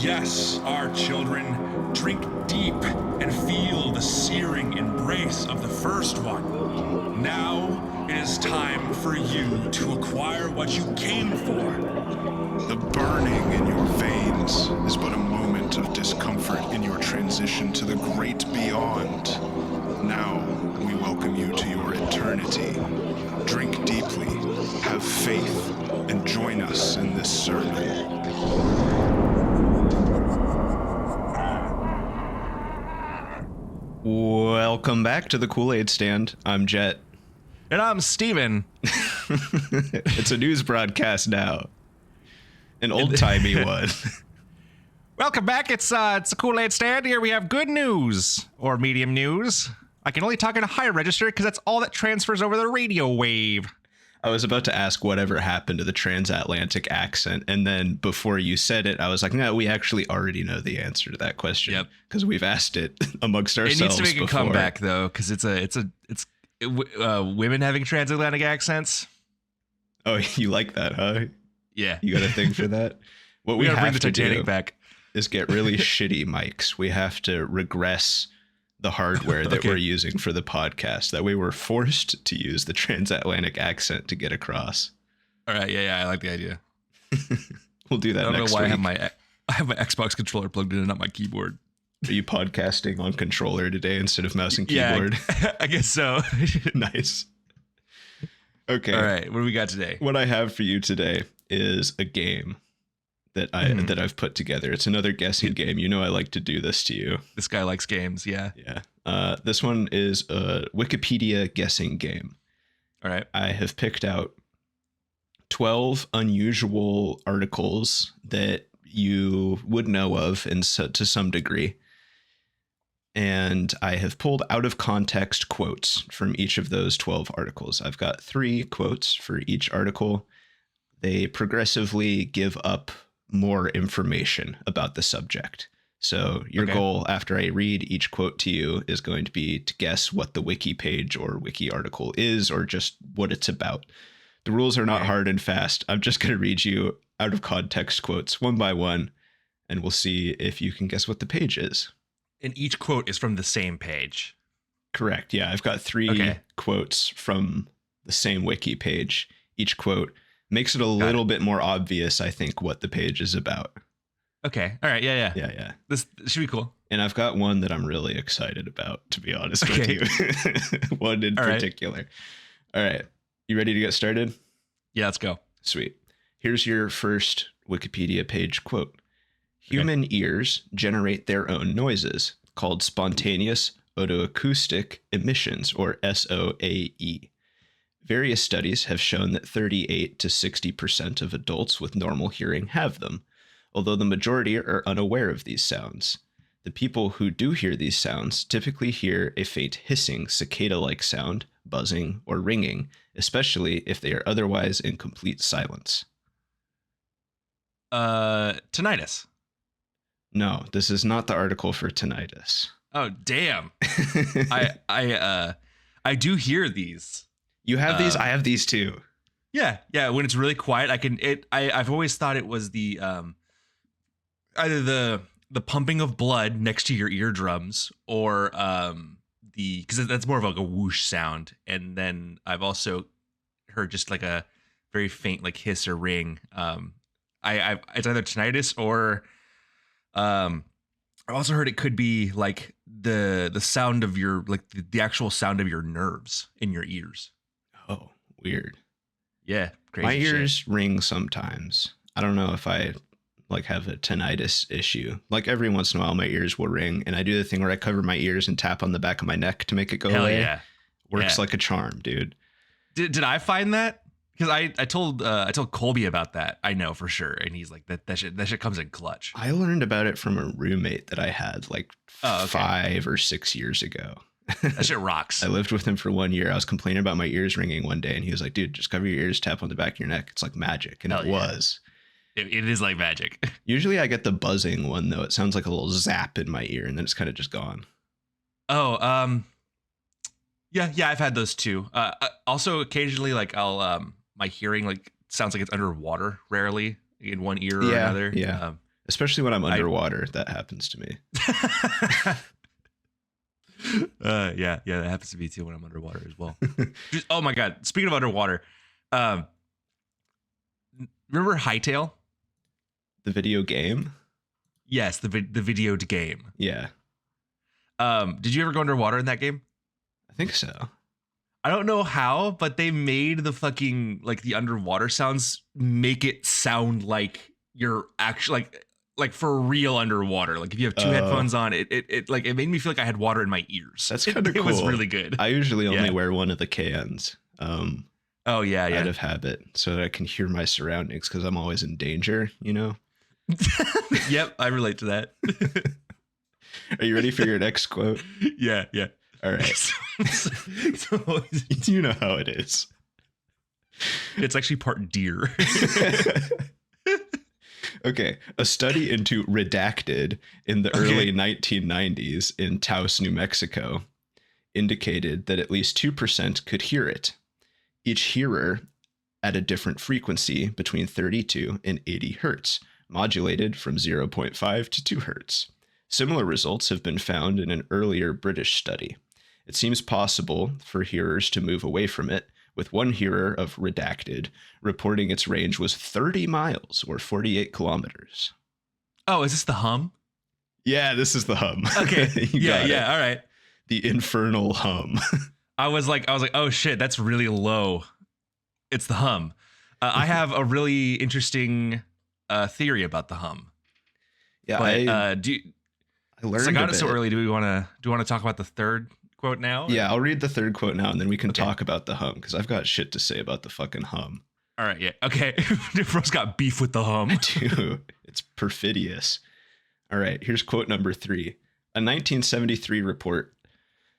Yes, our children, drink deep and feel the searing embrace of the first one. Now it is time for you to acquire what you came for. The burning in your veins is but a moment of discomfort in your transition to the great beyond. Now we welcome you to your eternity. Drink deeply, have faith, and join us in this sermon. Welcome back to the Koolaid Stand. I'm Jett. And I'm Steven. It's a news broadcast now. An old-timey one. Welcome back. It's a Koolaid Stand. Here we have good news, or medium news. I can only talk in a high register because that's all that transfers over the radio wave. I was about to ask whatever happened to the transatlantic accent, and then before you said it, I was like, no, we actually already know the answer to that question. Yep. Because we've asked it amongst ourselves. It needs to make before. a comeback though, because it's women having transatlantic accents. Oh, you like that, huh? Yeah. You got a thing for that? What we gotta have bring the to Titanic do back is get really shitty mics. We have to regress the hardware that we're using for the podcast. That way we're forced to use the transatlantic accent to get across. All right. Yeah. I like the idea. We'll do that next week. I don't know why I have my Xbox controller plugged in and not my keyboard. Are you podcasting on controller today instead of mouse and keyboard? Yeah, I guess so. Nice. Okay. All right. What do we got today? What I have for you today is a game that I've put together. It's another guessing game. You know I like to do this to you. This guy likes games. Yeah. Yeah. This one is a Wikipedia guessing game. All right. I have picked out 12 unusual articles that you would know of to some degree. And I have pulled out of context quotes from each of those 12 articles. I've got 3 quotes for each article. They progressively give up more information about the subject. So your goal after I read each quote to you is going to be to guess what the wiki page or wiki article is, or just what it's about. The rules are not hard and fast. I'm just going to read you out of context quotes one by one, and we'll see if you can guess what the page is. And each quote is from the same page. Correct. Yeah, I've got 3 quotes from the same wiki page. Each quote makes it a little bit more obvious, I think, what the page is about. Okay. All right. Yeah. Yeah. This should be cool. And I've got one that I'm really excited about, to be honest with you. One in particular. All right. You ready to get started? Yeah, let's go. Sweet. Here's your first Wikipedia page quote. Human ears generate their own noises, called spontaneous otoacoustic emissions, or SOAE. Various studies have shown that 38 to 60% of adults with normal hearing have them, although the majority are unaware of these sounds. The people who do hear these sounds typically hear a faint hissing, cicada-like sound, buzzing, or ringing, especially if they are otherwise in complete silence. Tinnitus. No, this is not the article for tinnitus. Oh, damn. I do hear these. You have these? I have these too. Yeah. When it's really quiet, I've always thought it was the either the pumping of blood next to your eardrums, or because that's more of like a whoosh sound. And then I've also heard just like a very faint like hiss or ring. It's either tinnitus or I've also heard it could be like the sound of your like the actual sound of your nerves in your ears. Oh, weird. Yeah, crazy. My ears ring sometimes. I don't know if I like have a tinnitus issue. Like every once in a while my ears will ring, and I do the thing where I cover my ears and tap on the back of my neck to make it go away. Yeah. Works like a charm, dude. Did I find that? Because I told Colby about that. I know for sure, and he's like that shit comes in clutch. I learned about it from a roommate that I had like 5 or 6 years ago. That shit rocks. I lived with him for 1 year. I was complaining about my ears ringing one day, and he was like, dude, just cover your ears, tap on the back of your neck. It's like magic. And it was. It is like magic. Usually I get the buzzing one, though. It sounds like a little zap in my ear, and then it's kind of just gone. Oh, yeah, I've had those too. Also, occasionally, like my hearing like sounds like it's underwater. Rarely in one ear or another. Yeah. especially when I'm underwater. That happens to me. Yeah, that happens to me too when I'm underwater as well. Oh my god! Speaking of underwater, remember Hightail? The video game? Yes, the video game. Yeah, Did you ever go underwater in that game? I think so. I don't know how, but they made the fucking like the underwater sounds make it sound like you're actually like for real underwater. Like if you have two headphones on, it like it made me feel like I had water in my ears. That's kind of cool. It was really good. I usually only wear one of the cans. Oh yeah, out of habit, so that I can hear my surroundings because I'm always in danger. You know. Yep, I relate to that. Are you ready for your next quote? Yeah. All right. So, you know how it is. It's actually part deer. Okay. A study into redacted in the early 1990s in Taos, New Mexico, indicated that at least 2% could hear it. Each hearer at a different frequency between 32 and 80 hertz, modulated from 0.5 to 2 hertz. Similar results have been found in an earlier British study. It seems possible for hearers to move away from it, with one hearer of redacted reporting its range was 30 miles or 48 kilometers. Oh, is this the hum? Yeah, this is the hum. Okay. Yeah. All right. The infernal hum. I was like, oh shit, that's really low. It's the hum. I have a really interesting theory about the hum. Yeah, but I learned. I got it so early. Do we want to talk about the third quote now? Yeah, I'll read the third quote now, and then we can talk about the hum because I've got shit to say about the fucking hum. All right. Yeah. Okay. Bro's got beef with the hum. I do. It's perfidious. All right. Here's quote number 3. A 1973 report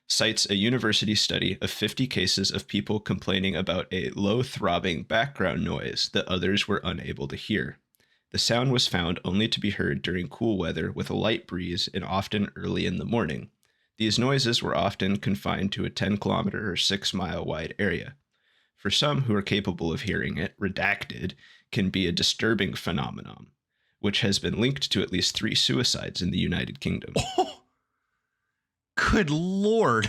cites a university study of 50 cases of people complaining about a low throbbing background noise that others were unable to hear. The sound was found only to be heard during cool weather with a light breeze and often early in the morning. These noises were often confined to a 10-kilometer or 6-mile wide area. For some who are capable of hearing it, redacted can be a disturbing phenomenon, which has been linked to at least 3 suicides in the United Kingdom. Oh, good Lord.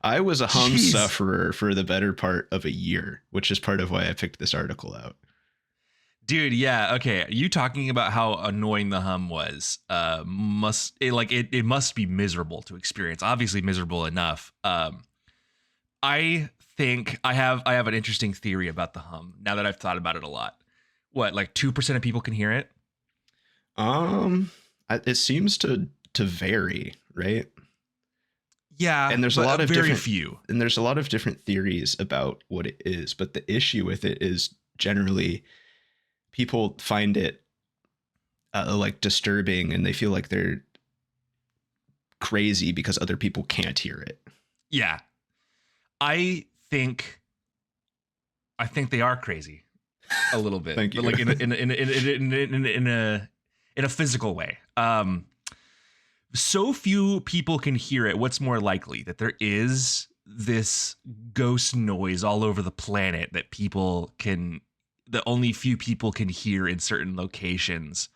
I was a hum sufferer for the better part of a year, which is part of why I picked this article out. Dude, yeah, okay. You talking about how annoying the hum was it must be miserable to experience. Obviously miserable enough. I think I have an interesting theory about the hum now that I've thought about it a lot. What, like 2% of people can hear it? It seems to vary, right? Yeah, and there's a lot of very different few. And there's a lot of different theories about what it is, but the issue with it is generally people find it like disturbing and they feel like they're crazy because other people can't hear it. Yeah. I think they are crazy a little bit. Thank you. But like in a physical way. So few people can hear it. What's more likely, that there is this ghost noise all over the planet that only few people can hear in certain locations,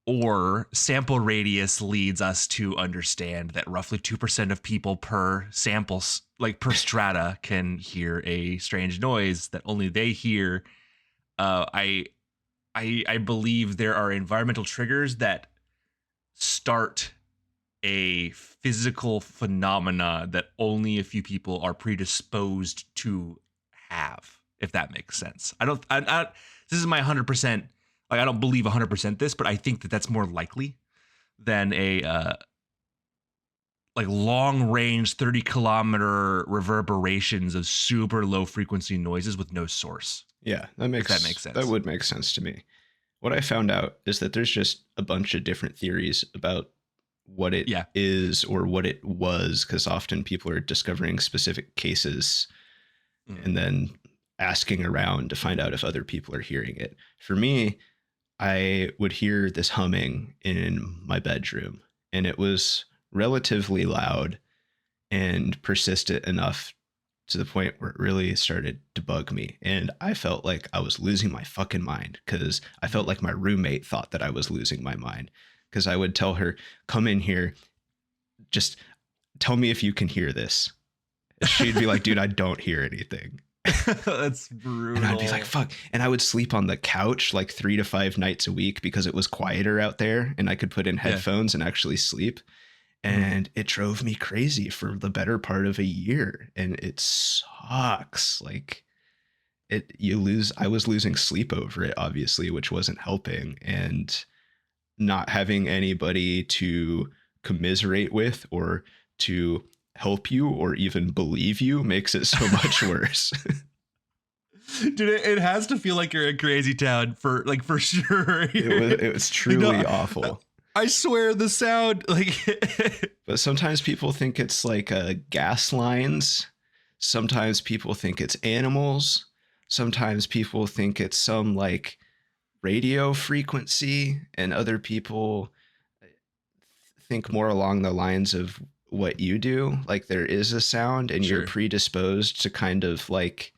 or sample radius leads us to understand that roughly 2% of people per samples, like per strata, can hear a strange noise that only they hear. I believe there are environmental triggers that start a physical phenomena that only a few people are predisposed to have, if that makes sense. This is my 100%, like I don't believe 100% this, but I think that that's more likely than a like long range 30-kilometer reverberations of super low frequency noises with no source. Yeah, that makes sense. That would make sense to me. What I found out is that there's just a bunch of different theories about what it is or what it was, because often people are discovering specific cases and then asking around to find out if other people are hearing it. For me, I would hear this humming in my bedroom, and it was relatively loud and persistent enough to the point where it really started to bug me. And I felt like I was losing my fucking mind because I felt like my roommate thought that I was losing my mind because I would tell her, come in here, just tell me if you can hear this. She'd be like, dude, I don't hear anything. That's brutal. And I'd be like, fuck. And I would sleep on the couch like 3 to 5 nights a week because it was quieter out there and I could put in headphones and actually sleep. And it drove me crazy for the better part of a year. And it sucks. Like I was losing sleep over it, obviously, which wasn't helping. And not having anybody to commiserate with or to help you or even believe you makes it so much worse. Dude, it has to feel like you're in crazy town for sure. It was truly awful. I swear the sound But sometimes people think it's like gas lines. Sometimes people think it's animals. Sometimes people think it's some like radio frequency, and other people think more along the lines of what you do. Like there is a sound and you're predisposed to kind of like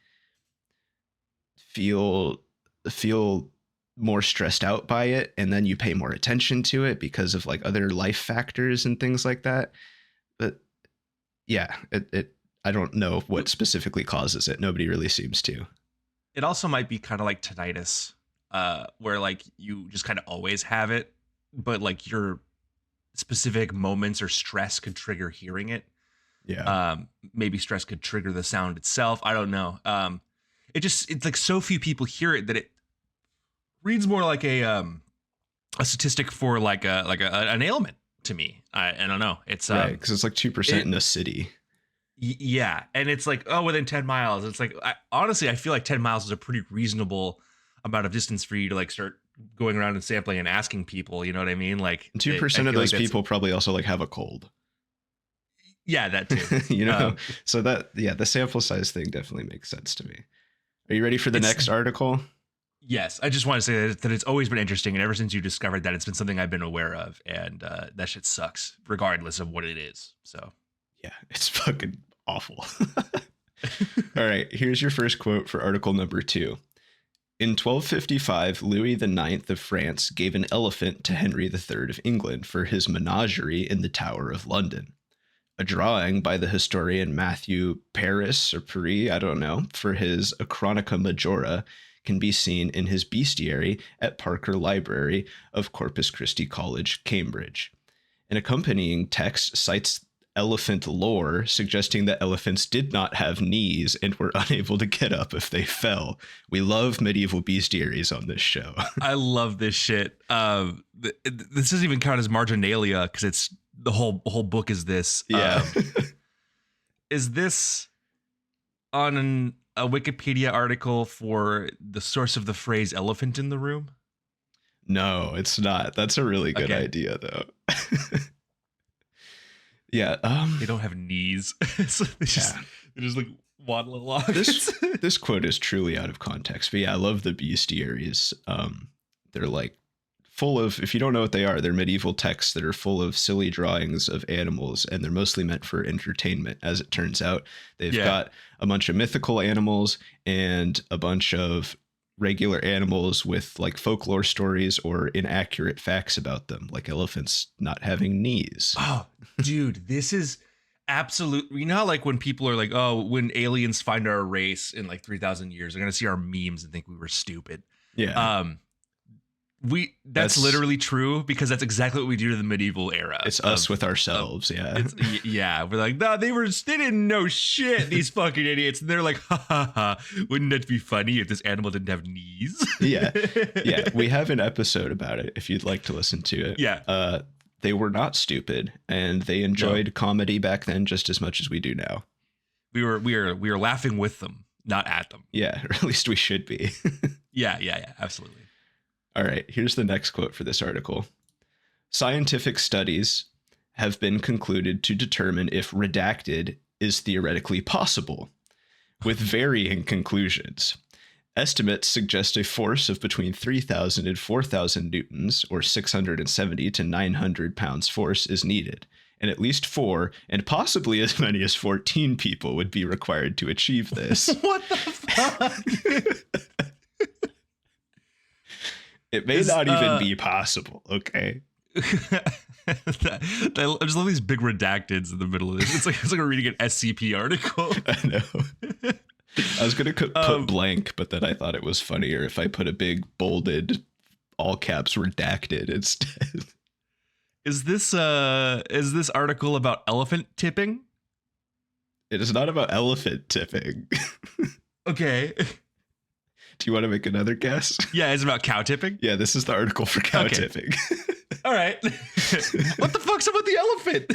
feel more stressed out by it, and then you pay more attention to it because of like other life factors and things like that. But yeah, I don't know what specifically causes it. Nobody really seems to. It also might be kind of like tinnitus, where like you just kind of always have it, but like your specific moments or stress could trigger hearing it. Yeah. Maybe stress could trigger the sound itself. I don't know. It's like so few people hear it that it reads more like a statistic for like an ailment to me. I don't know. It's right, because it's like 2% in a city. Yeah, and it's like, oh, within 10 miles. It's like, honestly, I feel like 10 miles is a pretty reasonable amount of distance for you to like start going around and sampling and asking people. You know what I mean? Like 2% of those people probably also like have a cold. Yeah, that too. You know, so that the sample size thing definitely makes sense to me. Are you ready for the next article? Yes, I just want to say that it's always been interesting, and ever since you discovered that, it's been something I've been aware of, and that shit sucks, regardless of what it is. So, yeah, it's fucking awful. All right, here's your first quote for article number 2. In 1255, Louis IX of France gave an elephant to Henry III of England for his menagerie in the Tower of London. A drawing by the historian Matthew Paris or Paris, I don't know, for his A Chronica Majora can be seen in his bestiary at Parker Library of Corpus Christi College, Cambridge. An accompanying text cites elephant lore, suggesting that elephants did not have knees and were unable to get up if they fell. We love medieval bestiaries on this show. I love this shit. This doesn't even count as marginalia because it's the whole book is this. Yeah. Is this on a Wikipedia article for the source of the phrase elephant in the room? No, it's not. That's a really good idea, though. Yeah. They don't have knees. So they just like waddle along. This quote is truly out of context, but yeah, I love the bestiaries. They're like full of, if you don't know what they are, they're medieval texts that are full of silly drawings of animals, and they're mostly meant for entertainment, as it turns out. They've got a bunch of mythical animals and a bunch of regular animals with like folklore stories or inaccurate facts about them, like elephants not having knees. Oh, dude, this is absolute. You know how like when people are like, oh, when aliens find our race in like 3,000 years, they're going to see our memes and think we were stupid. Yeah. That's literally true, because that's exactly what we do to the medieval era. It's us with ourselves. Yeah. We're like, no, they didn't know shit, these fucking idiots. And they're like, ha ha ha. Wouldn't it be funny if this animal didn't have knees? Yeah. We have an episode about it if you'd like to listen to it. Yeah. They were not stupid, and they enjoyed comedy back then just as much as we do now. We were laughing with them, not at them. Yeah, or at least we should be. Yeah, absolutely. All right, here's the next quote for this article. Scientific studies have been concluded to determine if redacted is theoretically possible, with varying conclusions. Estimates suggest a force of between 3,000 and 4,000 newtons, or 670 to 900 pounds force, is needed, and at least 4 and possibly as many as 14 people would be required to achieve this. What the fuck? It may not even be possible, okay? I just love these big redacteds in the middle of this. It's like we're reading an SCP article. I know. I was going to put blank, but then I thought it was funnier if I put a big bolded all caps redacted instead. Is this article about elephant tipping? It is not about elephant tipping. Okay. Do you want to make another guess? Yeah, it's about cow tipping. Yeah, this is the article for cow tipping. All right. What the fuck's up with the elephant?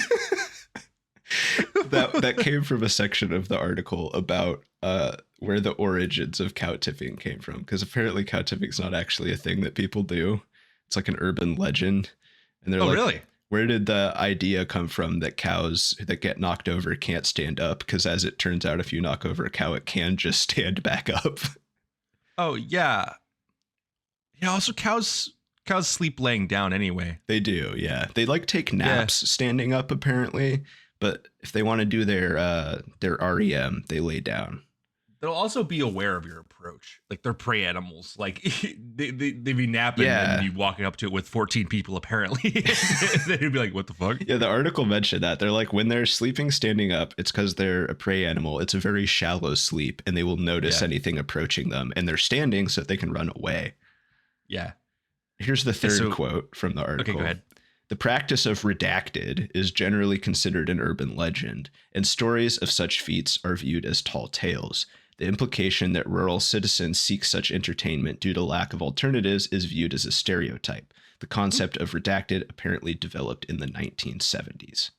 that came from a section of the article about where the origins of cow tipping came from, because apparently cow tipping is not actually a thing that people do. It's like an urban legend. And they're like, really? Where did the idea come from that cows that get knocked over can't stand up? Because as it turns out, if you knock over a cow, it can just stand back up. Oh, yeah. Yeah, also cows sleep laying down anyway. They do, yeah. They like take naps standing up apparently, but if they want to do their REM, they lay down. They'll also be aware of your approach. Like they're prey animals. Like they be napping and be walking up to it with 14 people apparently. They'd be like, what the fuck? Yeah, the article mentioned that. They're like, when they're sleeping standing up, it's because they're a prey animal. It's a very shallow sleep and they will notice anything approaching them. And they're standing so that they can run away. Yeah. Here's the third quote from the article. Okay, go ahead. The practice of redacted is generally considered an urban legend, and stories of such feats are viewed as tall tales. The implication that rural citizens seek such entertainment due to lack of alternatives is viewed as a stereotype. The concept of redacted apparently developed in the 1970s.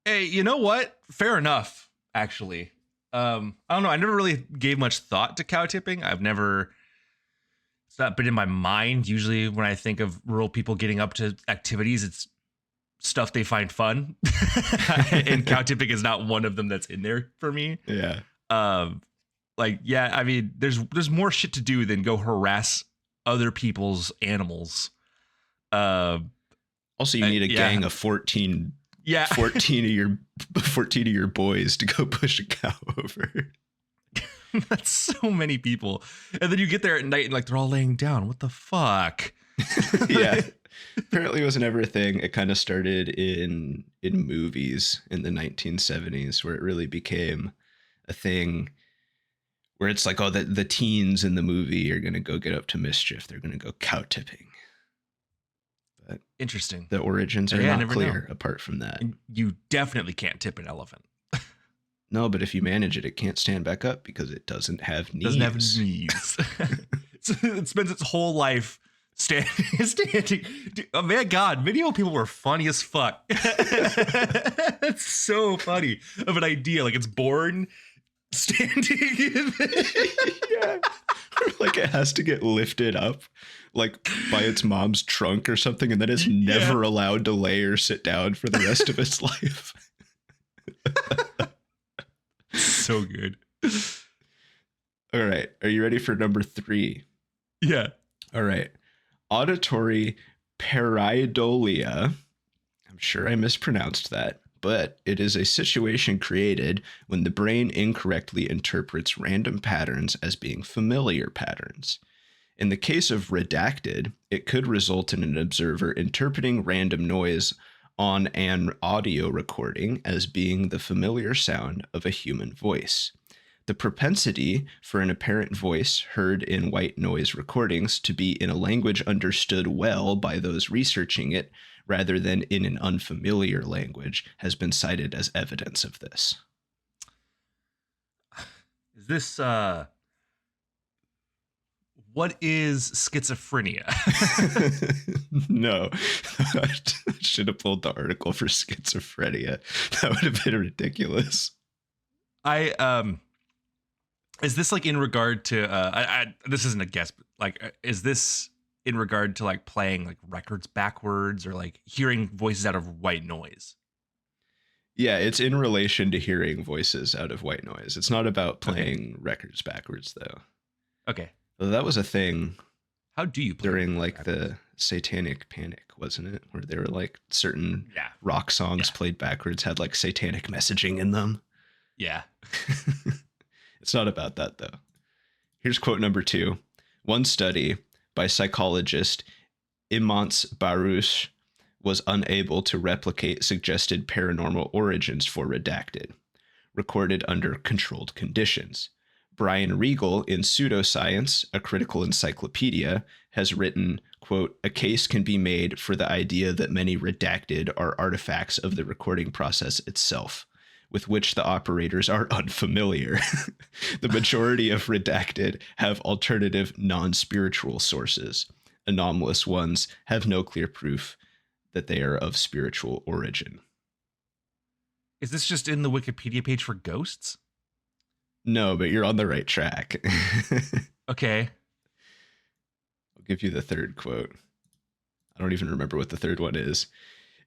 Hey, you know what? Fair enough, actually. I don't know. I never really gave much thought to cow tipping. It's not been in my mind. Usually when I think of rural people getting up to activities, it's stuff they find fun. And cow tipping is not one of them that's in there for me. Yeah. I mean, there's more shit to do than go harass other people's animals. Also, you need a gang of 14 of your boys to go push a cow over. That's so many people. And then you get there at night and like they're all laying down. What the fuck? Yeah. Apparently it was never a thing. It kind of started in movies in the 1970s where it really became a thing where it's like, oh, the teens in the movie are going to go get up to mischief. They're going to go cow tipping. But interesting. The origins are not clear apart from that. And you definitely can't tip an elephant. No, but if you manage it, it can't stand back up because it doesn't have knees. Doesn't have knees. It spends its whole life standing. Dude, oh man, God, medieval people were funny as fuck. That's so funny of an idea. Like it's born standing. Yeah. Like it has to get lifted up like by its mom's trunk or something, and then it's never allowed to lay or sit down for the rest of its life. So good. All right. Are you ready for number 3? Yeah. All right. Auditory pareidolia. I'm sure I mispronounced that, but it is a situation created when the brain incorrectly interprets random patterns as being familiar patterns. In the case of redacted, it could result in an observer interpreting random noise on an audio recording as being the familiar sound of a human voice. The propensity for an apparent voice heard in white noise recordings to be in a language understood well by those researching it rather than in an unfamiliar language has been cited as evidence of this. Is this what is schizophrenia? No, I should have pulled the article for schizophrenia. That would have been ridiculous. Is this like in regard to this isn't a guess, but like is this in regard to like playing like records backwards or like hearing voices out of white noise? Yeah, it's in relation to hearing voices out of white noise. It's not about playing records backwards though. Okay. Well, that was a thing How do you play during like the Satanic Panic, wasn't it? Where there were like certain rock songs played backwards had like satanic messaging in them. Yeah. It's not about that though. Here's quote number 2. One study by psychologist Imants Baruch was unable to replicate suggested paranormal origins for Redacted, recorded under controlled conditions. Brian Regal in Pseudoscience, a critical encyclopedia, has written, quote, a case can be made for the idea that many redacted are artifacts of the recording process itself, with which the operators are unfamiliar. The majority of redacted have alternative non-spiritual sources. Anomalous ones have no clear proof that they are of spiritual origin. Is this just in the Wikipedia page for ghosts? No, but you're on the right track. Okay. I'll give you the third quote. I don't even remember what the third one is.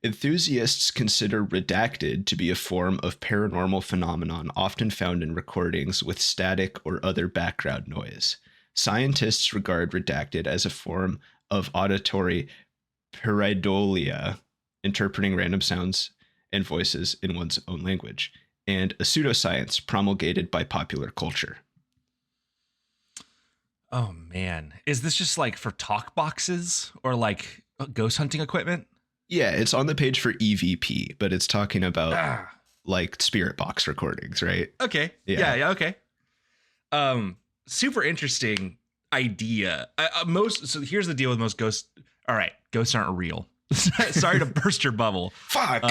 Enthusiasts consider redacted to be a form of paranormal phenomenon often found in recordings with static or other background noise. Scientists regard redacted as a form of auditory pareidolia, interpreting random sounds and voices in one's own language, and a pseudoscience promulgated by popular culture. Oh man, is this just like for talk boxes or like ghost hunting equipment? Yeah, it's on the page for EVP, but it's talking about like spirit box recordings, right? Okay. Yeah. Okay. Super interesting idea. So here's the deal with most ghosts. All right, ghosts aren't real. Sorry to burst your bubble. Fuck.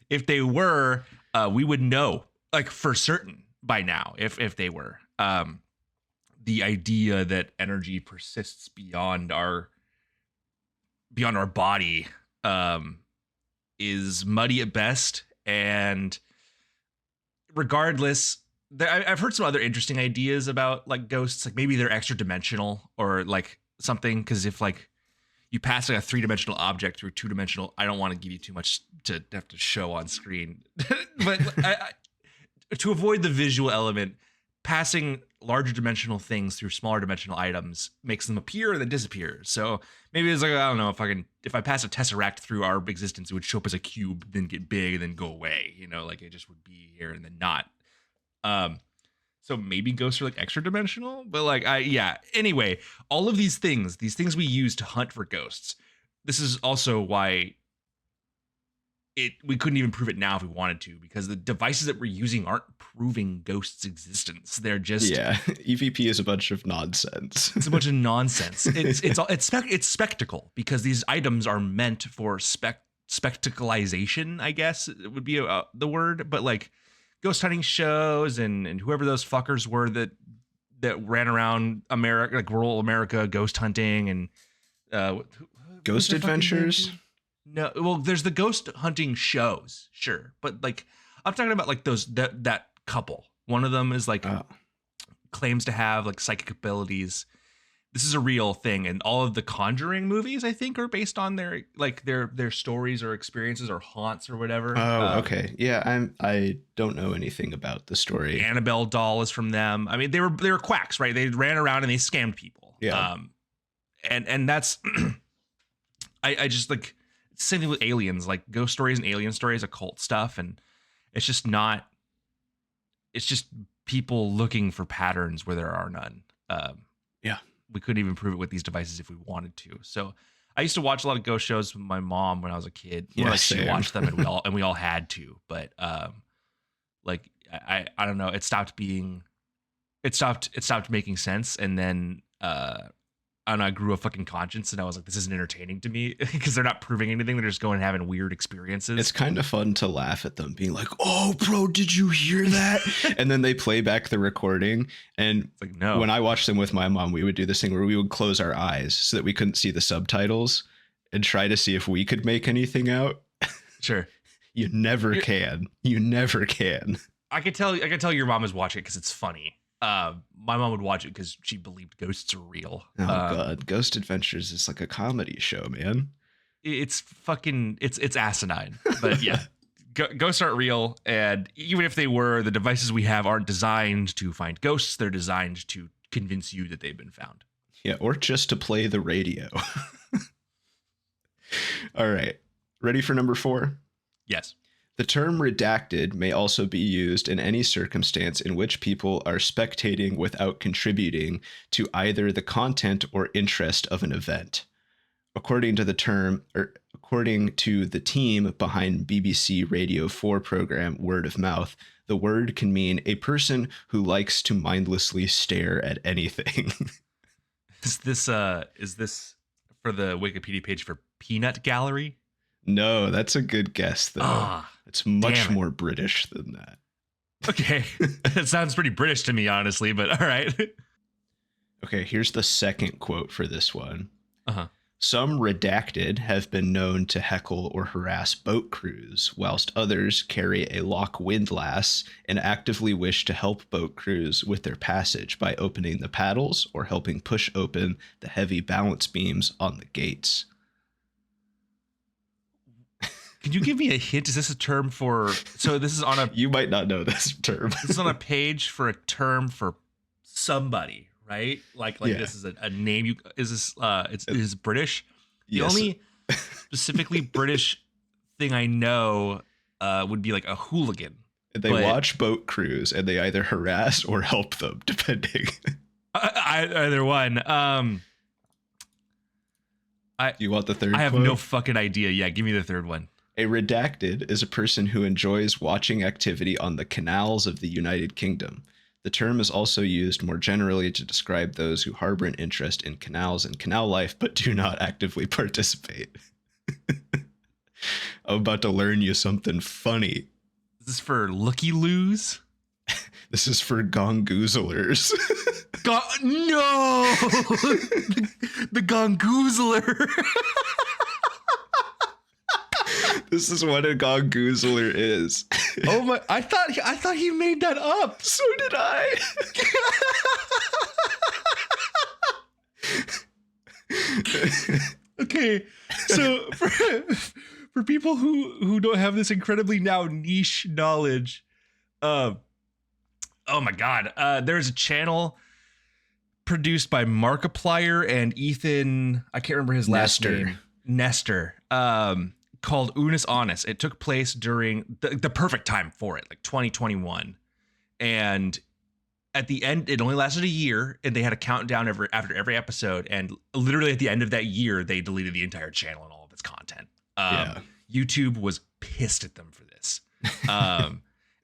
If they were, we would know, like for certain by now. If they were, the idea that energy persists beyond our body is muddy at best. And regardless, I've heard some other interesting ideas about like ghosts, like maybe they're extra dimensional or like something. Because if like you pass like a 3-dimensional object through 2-dimensional, I don't want to give you too much to have to show on screen, but to avoid the visual element, passing larger dimensional things through smaller dimensional items makes them appear and then disappear. So maybe it's like, I don't know, if I pass a tesseract through our existence, it would show up as a cube, then get big, and then go away. You know, like it just would be here and then not. So maybe ghosts are like extra dimensional, but like anyway, all of these things we use to hunt for ghosts. This is also why we couldn't even prove it now if we wanted to, because the devices that we're using aren't proving ghosts' existence. They're just EVP is a bunch of nonsense. It's a bunch of nonsense. It's spectacle, because these items are meant for spectacleization, I guess it would be the word, but like ghost hunting shows and whoever those fuckers were that ran around America, like rural America, ghost hunting and Ghost Adventures. No, well, there's the ghost hunting shows, sure, but like I'm talking about like that couple. One of them is like claims to have like psychic abilities. This is a real thing, and all of the Conjuring movies, I think, are based on their stories or experiences or haunts or whatever. Oh, okay, yeah. I don't know anything about the story. The Annabelle doll is from them. I mean, they were quacks, right? They ran around and they scammed people. Yeah. And that's I just like same thing with aliens, like ghost stories and alien stories, occult stuff, and it's just people looking for patterns where there are none. Yeah. We couldn't even prove it with these devices if we wanted to. So I used to watch a lot of ghost shows with my mom when I was a kid. Yeah, she watched them and we all had to. But like I don't know. It stopped making sense. And then I grew a fucking conscience, and I was like, this isn't entertaining to me, because they're not proving anything. They're just going and having weird experiences. It's kind of fun to laugh at them being like, oh, bro, did you hear that? And then they play back the recording. And it's like, no. When I watched them with my mom, we would do this thing where we would close our eyes so that we couldn't see the subtitles and try to see if we could make anything out. Sure. You never can. You never can. I could tell your mom is watching it because it's funny. My mom would watch it because she believed ghosts are real. Oh god, Ghost Adventures is like a comedy show, man. It's fucking it's asinine. But yeah, ghosts aren't real, and even if they were, the devices we have aren't designed to find ghosts. They're designed to convince you that they've been found. Yeah, or just to play the radio. All right. Ready for number 4? Yes. The term redacted may also be used in any circumstance in which people are spectating without contributing to either the content or interest of an event. According to the team behind BBC Radio 4 program Word of Mouth, the word can mean a person who likes to mindlessly stare at anything. Is this for the Wikipedia page for Peanut Gallery? No, that's a good guess, though. It's much more British than that. Okay. It sounds pretty British to me, honestly, but all right. Okay, here's the second quote for this one. Uh-huh. Some redacted have been known to heckle or harass boat crews, whilst others carry a lock windlass and actively wish to help boat crews with their passage by opening the paddles or helping push open the heavy balance beams on the gates. Can you give me a hint? Is this a term for... So this is on a... You might not know this term. This is on a page for a term for somebody, right? Like Yeah. This is a name. Is this... It is British? The Yes. only specifically British thing I know would be like a hooligan. They watch boat crews and they either harass or help them, depending. Either one. You want the third I have quote? no fucking idea. Yeah, give me the third one. A redacted is a person who enjoys watching activity on the canals of the United Kingdom. The term is also used more generally to describe those who harbor an interest in canals and canal life, but do not actively participate. I'm about to learn you something funny. Is this for looky-loos? This is for gongoozlers. No! The gongoozler. This is what a gongoozler is. Oh my! I thought he made that up. So did I. Okay, so for people who don't have this incredibly now niche knowledge, oh my god, there's a channel produced by Markiplier and Ethan, I can't remember his last name, Nestor, called Unis Honest. It took place during the perfect time for it, like 2021, and at the end, it only lasted a year, and they had a countdown after every episode, and literally at the end of that year, they deleted the entire channel and all of its content. YouTube was pissed at them for this.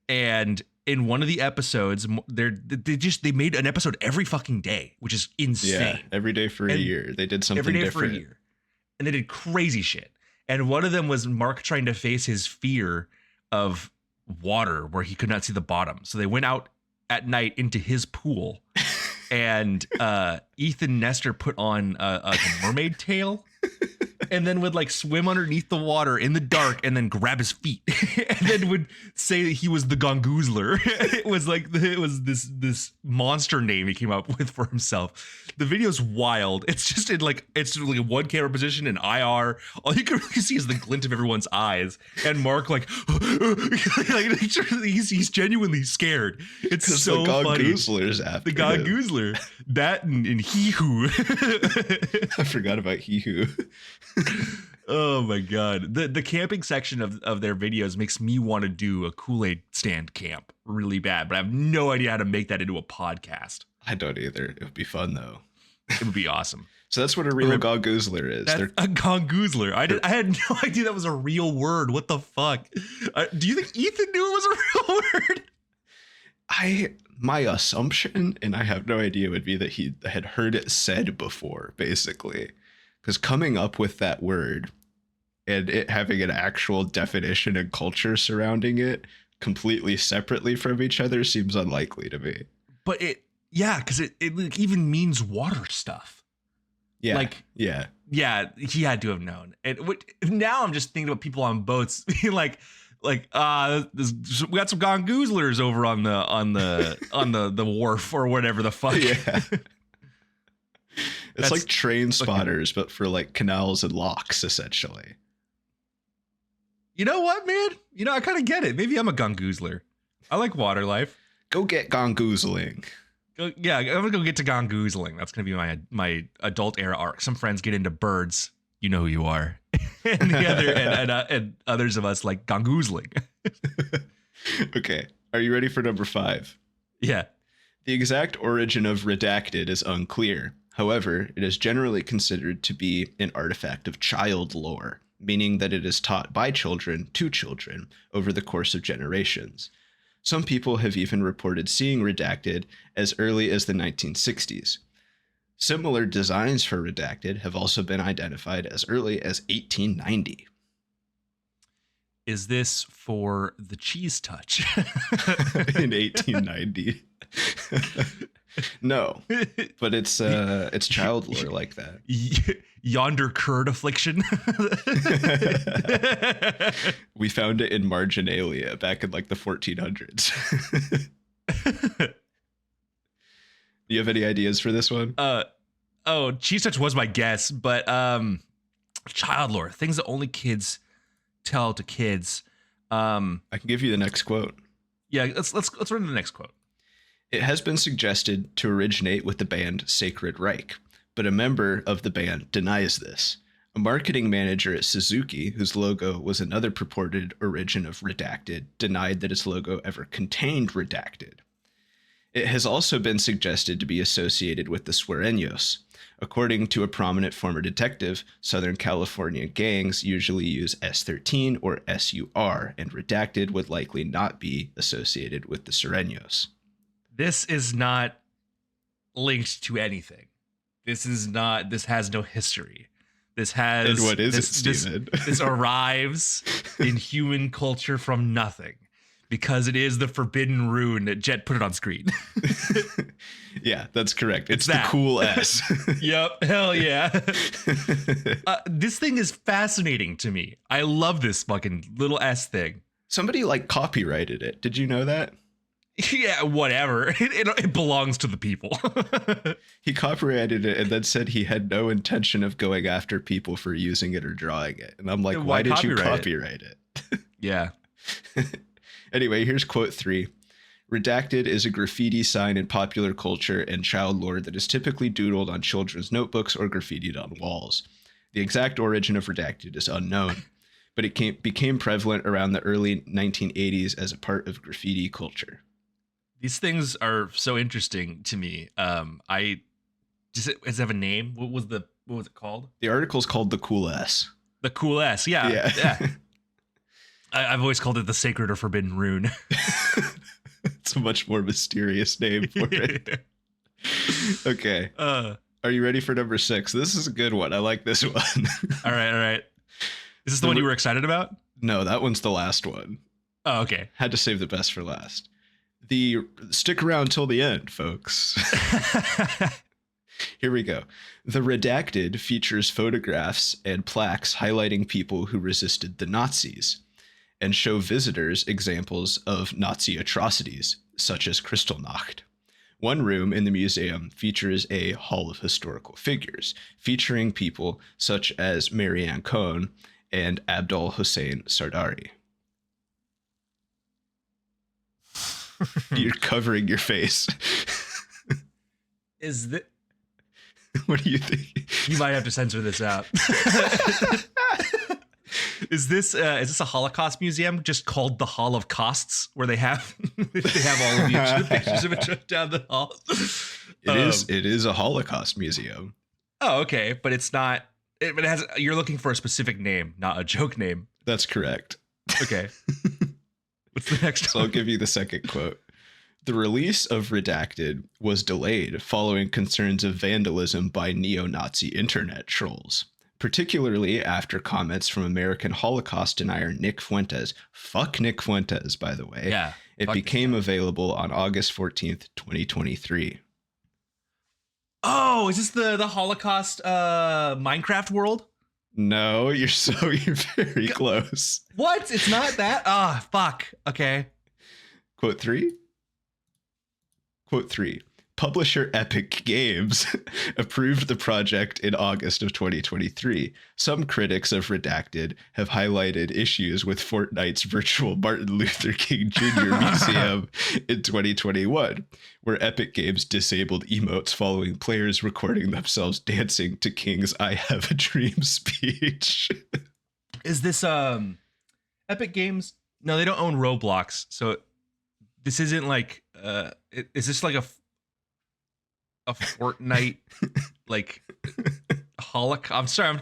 And in one of the episodes, they made an episode every fucking day, which is insane. Yeah, every day for a year. They did something every day different. for a year, and they did crazy shit. And one of them was Mark trying to face his fear of water, where he could not see the bottom. So they went out at night into his pool, and Ethan Nestor put on a mermaid tail, and then would like swim underneath the water in the dark, and then grab his feet, and then would say that he was the gongoozler. It was like this monster name he came up with for himself. The video's wild. It's just it's like a one camera position in IR. All you can really see is the glint of everyone's eyes, and Mark like he's genuinely scared. It's so the funny. gongoozler's after The gongoozler, that and he who. I forgot about he who. Oh my god. The camping section of their videos makes me want to do a Koolaid Stand camp really bad, but I have no idea how to make that into a podcast. I don't either. It would be fun though. It would be awesome. So that's what a real gongoozler is. That's a gongoozler. I had no idea that was a real word. What the fuck? Do you think Ethan knew it was a real word? My assumption, and I have no idea, would be that he had heard it said before, basically. Because coming up with that word and it having an actual definition and culture surrounding it completely separately from each other seems unlikely to me. But because it even means water stuff. Yeah. Yeah, he had to have known. And now I'm just thinking about people on boats being like we got some gongoozlers over on the wharf or whatever the fuck. Yeah. It's like train spotters, but for like canals and locks, essentially. You know what, man? I kind of get it. Maybe I'm a gongoozler. I like water life. Go get gongoozling. Yeah, I'm gonna go get to gongoozling. That's gonna be my adult era arc. Some friends get into birds. You know who you are. And the other and others of us like gongoozling. Okay. Are you ready for number 5? Yeah. The exact origin of redacted is unclear. However, it is generally considered to be an artifact of child lore, meaning that it is taught by children to children over the course of generations. Some people have even reported seeing redacted as early as the 1960s. Similar designs for redacted have also been identified as early as 1890. Is this for the cheese touch? In 1890. No, but it's child lore like that. Yonder curd affliction. We found it in marginalia back in like the 1400s. Do you have any ideas for this one? Cheese touch was my guess, but child lore, things that only kids tell to kids. I can give you the next quote. Yeah, let's run to the next quote. It has been suggested to originate with the band Sacred Reich, but a member of the band denies this. A marketing manager at Suzuki, whose logo was another purported origin of redacted, denied that its logo ever contained redacted. It has also been suggested to be associated with the Sueños. According to a prominent former detective, Southern California gangs usually use S13 or SUR, and redacted would likely not be associated with the Sueños. This is not linked to anything. This has no history. This has. And what is it, Steven? This arrives in human culture from nothing. Because it is the forbidden rune that Jett put it on screen. Yeah, that's correct. It's the that. cool S. Yep, hell yeah. This thing is fascinating to me. I love this fucking little S thing. Somebody like copyrighted it. Did you know that? Yeah, whatever. It belongs to the people. He copyrighted it and then said he had no intention of going after people for using it or drawing it. And I'm like, why did you copyright it? Yeah. Anyway, here's quote 3. Redacted is a graffiti sign in popular culture and child lore that is typically doodled on children's notebooks or graffitied on walls. The exact origin of redacted is unknown, but it became prevalent around the early 1980s as a part of graffiti culture. These things are so interesting to me. Does it have a name? What was it called? The article's called The Cool S. The Cool S, yeah. I've always called it the Sacred or Forbidden Rune. It's a much more mysterious name for it. Okay. Are you ready for number 6? This is a good one. I like this one. All right. Is this the one you were excited about? No, that one's the last one. Oh, okay. Had to save the best for last. Stick around till the end, folks. Here we go. The redacted features photographs and plaques highlighting people who resisted the Nazis and show visitors examples of Nazi atrocities, such as Kristallnacht. One room in the museum features a hall of historical figures, featuring people such as Marianne Cohn and Abdul Hussein Sardari. You're covering your face. Is that? What do you think? You might have to censor this out. Is this a Holocaust museum just called the Hall of Costs, where they have all of the pictures of it down the hall? It is a Holocaust museum. Oh, okay, but it's not. It has. You're looking for a specific name, not a joke name. That's correct. Okay. What's the next So one? I'll give you the second quote. The release of Redacted was delayed following concerns of vandalism by neo-Nazi internet trolls, particularly after comments from American Holocaust denier Nick Fuentes. Fuck Nick Fuentes, by the way. Yeah. It became available on August 14th, 2023. Oh, is this the Holocaust Minecraft world? No, you're very close. What? It's not that? Ah, fuck. Okay. Quote 3. Quote 3. Publisher Epic Games approved the project in August of 2023. Some critics of Redacted have highlighted issues with Fortnite's virtual Martin Luther King Jr. museum in 2021, where Epic Games disabled emotes following players recording themselves dancing to King's I Have a Dream speech. Is this Epic Games? No, they don't own Roblox, so this isn't like is this like a Fortnite like Holocaust? I'm sorry, I'm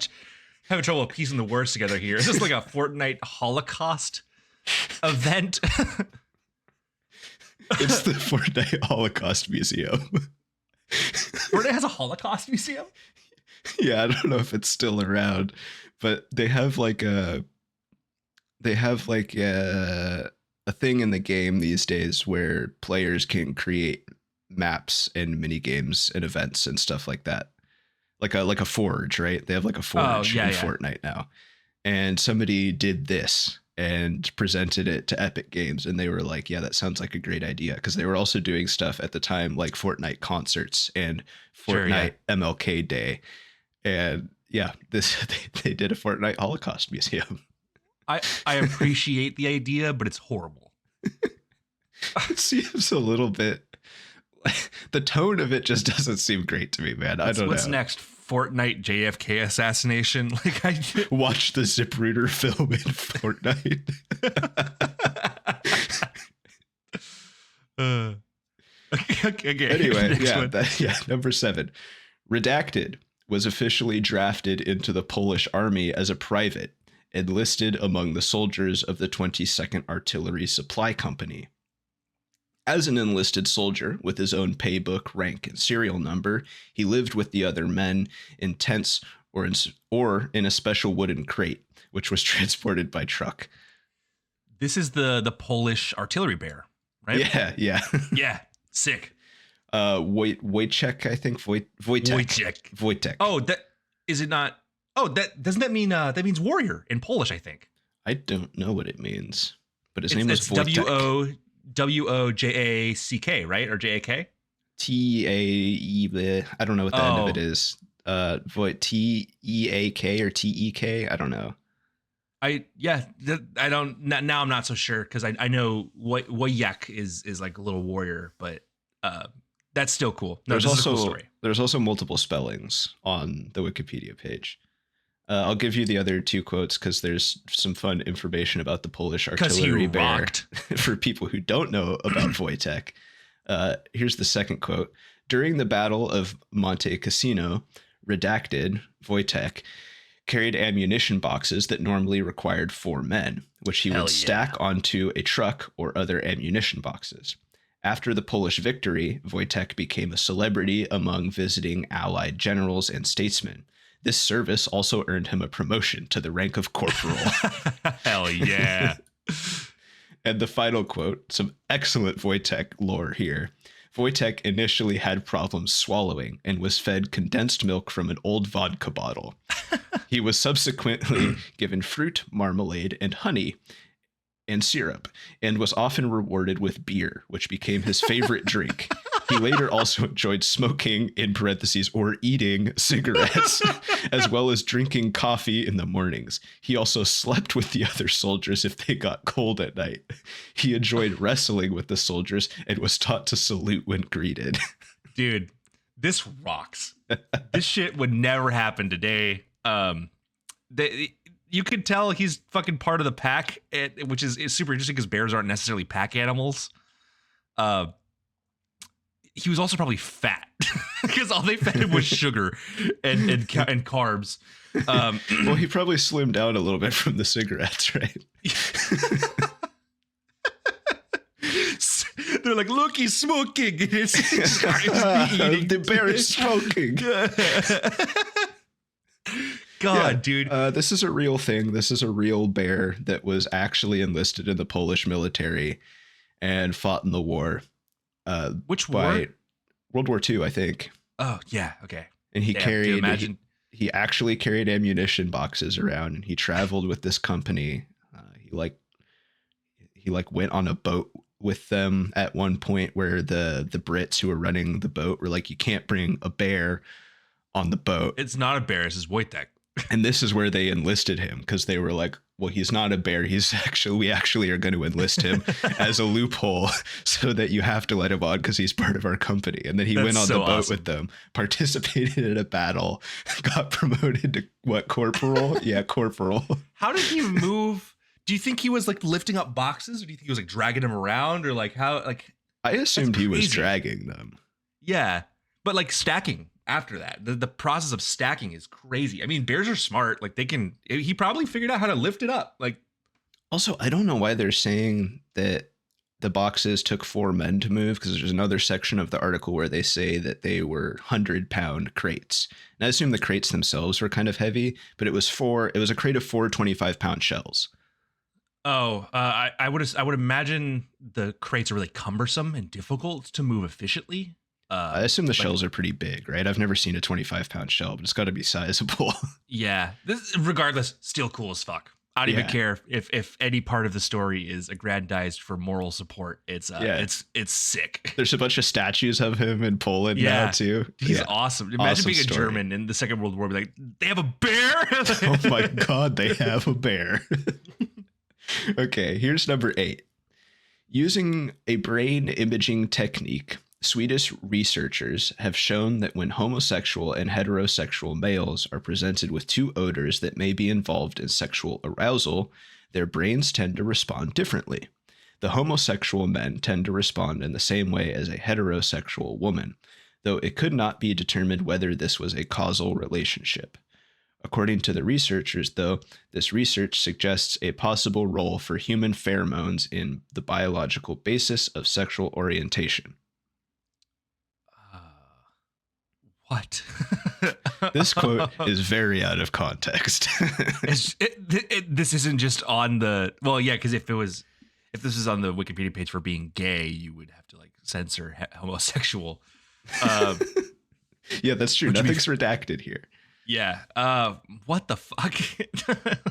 having trouble piecing the words together here. Is this like a Fortnite Holocaust event? It's the Fortnite Holocaust Museum. Fortnite has a Holocaust museum? Yeah, I don't know if it's still around, but they have like a thing in the game these days where players can create maps and mini games and events and stuff like that, like a forge, right? They have like a forge in Fortnite now, and somebody did this and presented it to Epic Games, and they were like, yeah, that sounds like a great idea, because they were also doing stuff at the time like Fortnite concerts and Fortnite MLK Day, and they did a Fortnite Holocaust museum. I appreciate the idea, but it's horrible. It seems a little bit. The tone of it just doesn't seem great to me, man. I don't know. What's next? Fortnite JFK assassination? Like watch the Zipruder film in Fortnite. Okay. Anyway, number 7. Redacted was officially drafted into the Polish army as a private, enlisted among the soldiers of the 22nd Artillery Supply Company. As an enlisted soldier with his own paybook, rank, and serial number, he lived with the other men in tents or in a special wooden crate, which was transported by truck. This is the Polish artillery bear, right? Yeah. Yeah, sick. Wojciech, I think. Wojtek. Oh, that is it not? Oh, doesn't that mean that means warrior in Polish? I think. I don't know what it means, but his name was Wojtek. Wojack, right? Or JAK? TAE. I don't know what the end of it is. TEAK or TEK. I don't know. I don't. Now I'm not so sure, because I know Wojak is like a little warrior, but that's still cool. No, this is a cool story. There's also multiple spellings on the Wikipedia page. I'll give you the other 2 quotes because there's some fun information about the Polish artillery bear for people who don't know about Wojtek. Here's the second quote. During the Battle of Monte Cassino, Redacted, Wojtek, carried ammunition boxes that normally required 4 men, which he would stack onto a truck or other ammunition boxes. After the Polish victory, Wojtek became a celebrity among visiting Allied generals and statesmen. This service also earned him a promotion to the rank of corporal. Hell yeah. And the final quote, some excellent Wojtek lore here. Wojtek initially had problems swallowing and was fed condensed milk from an old vodka bottle. He was subsequently given fruit, marmalade, and honey and syrup, and was often rewarded with beer, which became his favorite drink. He later also enjoyed smoking, in parentheses, or eating cigarettes, as well as drinking coffee in the mornings. He also slept with the other soldiers if they got cold at night. He enjoyed wrestling with the soldiers and was taught to salute when greeted. Dude, this rocks. This shit would never happen today. You could tell he's fucking part of the pack, which is super interesting because bears aren't necessarily pack animals. He was also probably fat because all they fed him was sugar and carbs. Well, he probably slimmed down a little bit from the cigarettes, right? They're like, look, he's smoking. The bear is smoking. God, dude. This is a real thing. This is a real bear that was actually enlisted in the Polish military and fought in the war. Which war? World War II, I think. Oh, yeah. Okay. And he he actually carried ammunition boxes around, and he traveled with this company. He went on a boat with them at one point where the Brits who were running the boat were like, you can't bring a bear on the boat. It's not a bear. This is Wojtek. And this is where they enlisted him, because they were like, well, he's not a bear. We actually are going to enlist him as a loophole so that you have to let him on because he's part of our company. And then he went on the boat with them, participated in a battle, got promoted to what, corporal? Yeah, corporal. How did he move? Do you think he was like lifting up boxes, or do you think he was like dragging them around, or like how? Like, I assumed he was dragging them. Yeah, but like stacking after that, the process of stacking is crazy. I mean, bears are smart. Like he probably figured out how to lift it up. Like, also, I don't know why they're saying that the boxes took 4 men to move, because there's another section of the article where they say that they were 100-pound crates. And I assume the crates themselves were kind of heavy, but it was a crate of 4 25-pound shells. Oh, I would imagine the crates are really cumbersome and difficult to move efficiently. I assume the shells are pretty big, right? I've never seen a 25-pound shell, but it's got to be sizable. Yeah. Regardless, still cool as fuck. I don't even care if any part of the story is aggrandized for moral support. It's sick. There's a bunch of statues of him in Poland now too. He's awesome. Imagine awesome being a German in the Second World War, be like, they have a bear. Oh my God, they have a bear. Okay, here's number 8. Using a brain imaging technique, Swedish researchers have shown that when homosexual and heterosexual males are presented with 2 odors that may be involved in sexual arousal, their brains tend to respond differently. The homosexual men tend to respond in the same way as a heterosexual woman, though it could not be determined whether this was a causal relationship. According to the researchers, though, this research suggests a possible role for human pheromones in the biological basis of sexual orientation. What? This quote is very out of context. This isn't just on the, well, yeah, because if this is on the Wikipedia page for being gay, you would have to like censor homosexual. Yeah, that's true. Nothing's redacted here. Yeah. What the fuck?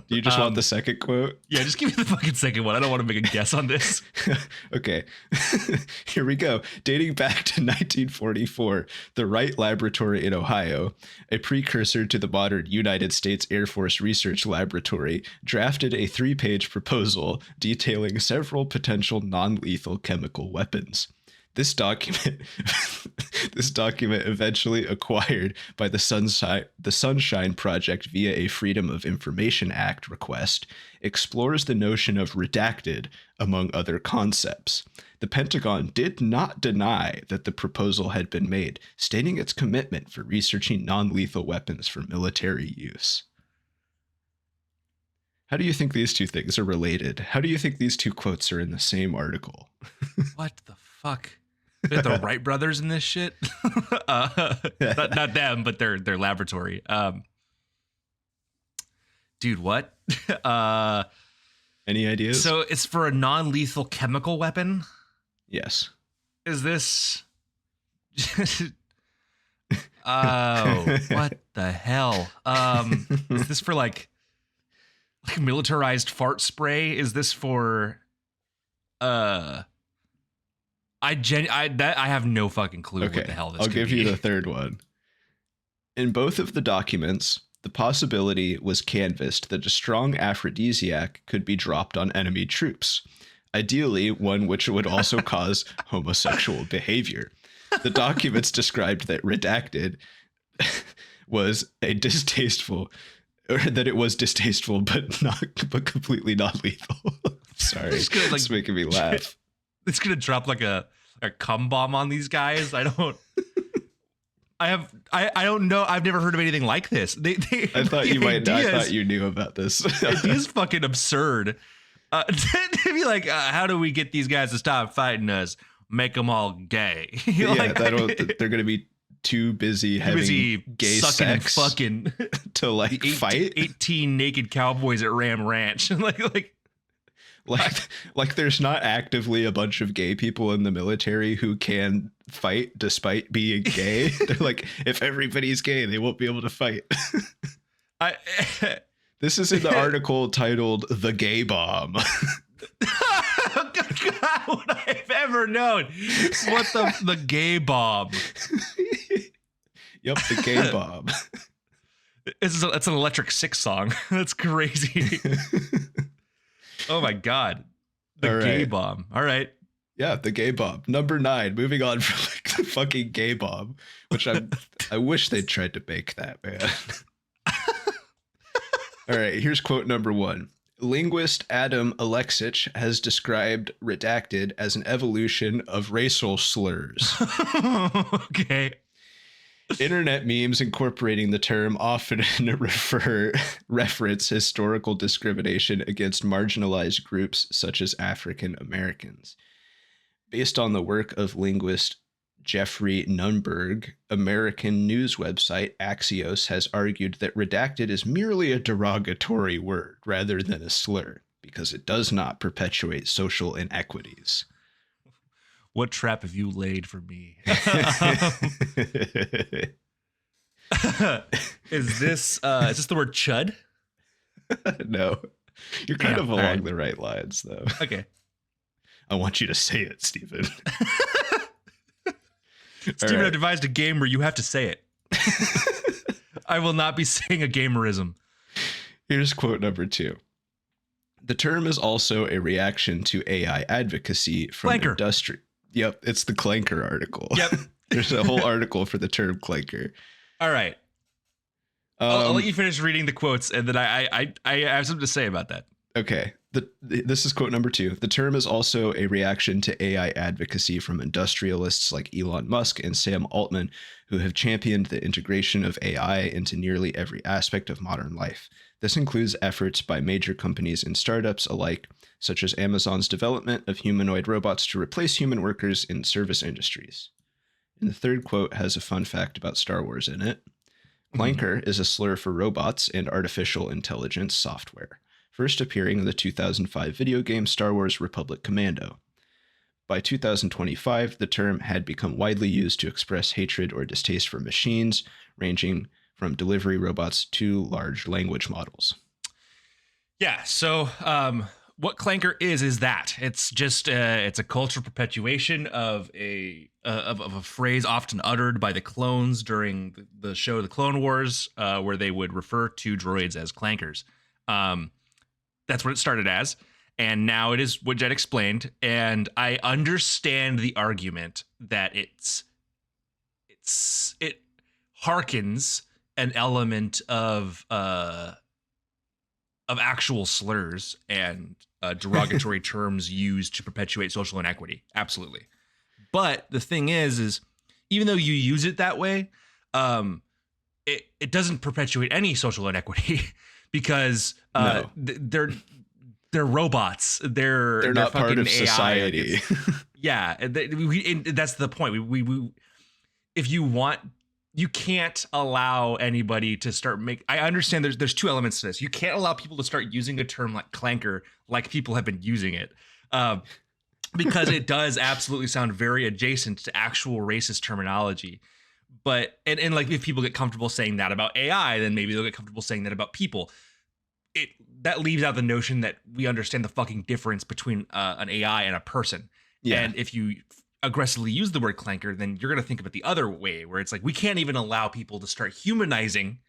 Do you just want the second quote? Yeah, just give me the fucking second one. I don't want to make a guess on this. Okay. Here we go. Dating back to 1944, the Wright Laboratory in Ohio, a precursor to the modern United States Air Force Research Laboratory, drafted a 3-page proposal detailing several potential non-lethal chemical weapons. This document eventually acquired by the Sunshine Project via a Freedom of Information Act request, explores the notion of redacted, among other concepts. The Pentagon did not deny that the proposal had been made, stating its commitment for researching non-lethal weapons for military use. How do you think these two things are related? How do you think these 2 quotes are in the same article? What the fuck? We got the Wright brothers in this shit. Not them, but their laboratory. Dude, what? Any ideas? So it's for a non-lethal chemical weapon? Yes. Is this? Oh, what the hell? Is this for like militarized fart spray? Is this for I have no fucking clue what the hell this I'll could give be. you the third one. In both of the documents, the possibility was canvassed that a strong aphrodisiac could be dropped on enemy troops, ideally one which would also cause homosexual behavior. The documents described that redacted was a distasteful, or that it was distasteful, but completely not lethal. Sorry, it's making me laugh. It's gonna drop like a cum bomb on these guys. I don't know. I've never heard of anything like this. I thought you might. I thought you knew about this. It is fucking absurd. To be like, how do we get these guys to stop fighting us? Make them all gay. Yeah, they're gonna be too busy having gay sucking sex and fucking to like fight. 18 naked cowboys at Ram Ranch. Like there's not actively a bunch of gay people in the military who can fight despite being gay. They're like, if everybody's gay, they won't be able to fight. This is in the article titled "The Gay Bomb." would I have ever known? What the gay bomb? Yep, the gay bomb. It's an Electric Six song. That's crazy. Oh my god. The gay bomb. All right. Yeah, the gay bomb. Number 9. Moving on from like the fucking gay bomb, which I wish they'd tried to make that, man. All right, here's quote number 1. Linguist Adam Alexic has described redacted as an evolution of racial slurs. Okay. Internet memes incorporating the term often reference historical discrimination against marginalized groups such as African Americans. Based on the work of linguist Jeffrey Nunberg, American news website Axios has argued that redacted is merely a derogatory word rather than a slur because it does not perpetuate social inequities. What trap have you laid for me? Is this the word chud? No. You're kind of along right. the right lines, though. Okay. I want you to say it, Stephen. Stephen, right. I've devised a game where you have to say it. I will not be saying a gamerism. Here's quote number 2. The term is also a reaction to AI advocacy from Clanker. industry. Yep, it's the Clanker article. Yep. There's a whole article for the term Clanker. All right. I'll let you finish reading the quotes, and then I have something to say about that. Okay. This is quote number 2. The term is also a reaction to AI advocacy from industrialists like Elon Musk and Sam Altman, who have championed the integration of AI into nearly every aspect of modern life. This includes efforts by major companies and startups alike, such as Amazon's development of humanoid robots to replace human workers in service industries. And the third quote has a fun fact about Star Wars in it. Clanker is a slur for robots and artificial intelligence software, first appearing in the 2005 video game Star Wars Republic Commando. By 2025, the term had become widely used to express hatred or distaste for machines, ranging from delivery robots to large language models. Yeah, so what clanker is that it's just it's a cultural perpetuation of a phrase often uttered by the clones during the show The Clone Wars, where they would refer to droids as clankers. That's what it started as, and now it is what Jett explained. And I understand the argument that it harkens an element of actual slurs and derogatory terms used to perpetuate social inequity. Absolutely. But the thing is even though you use it that way, it doesn't perpetuate any social inequity because No. they're robots. They're not part of AI. society. Yeah, and that's the point. We if you want, you can't allow anybody to start I understand there's two elements to this. You can't allow people to start using a term like clanker like people have been using it, because it does absolutely sound very adjacent to actual racist terminology. But and like if people get comfortable saying that about AI, then maybe they'll get comfortable saying that about people. That leaves out the notion that we understand the fucking difference between an AI and a person. Yeah. And if you aggressively use the word clanker, then you're going to think of it the other way, where it's like we can't even allow people to start humanizing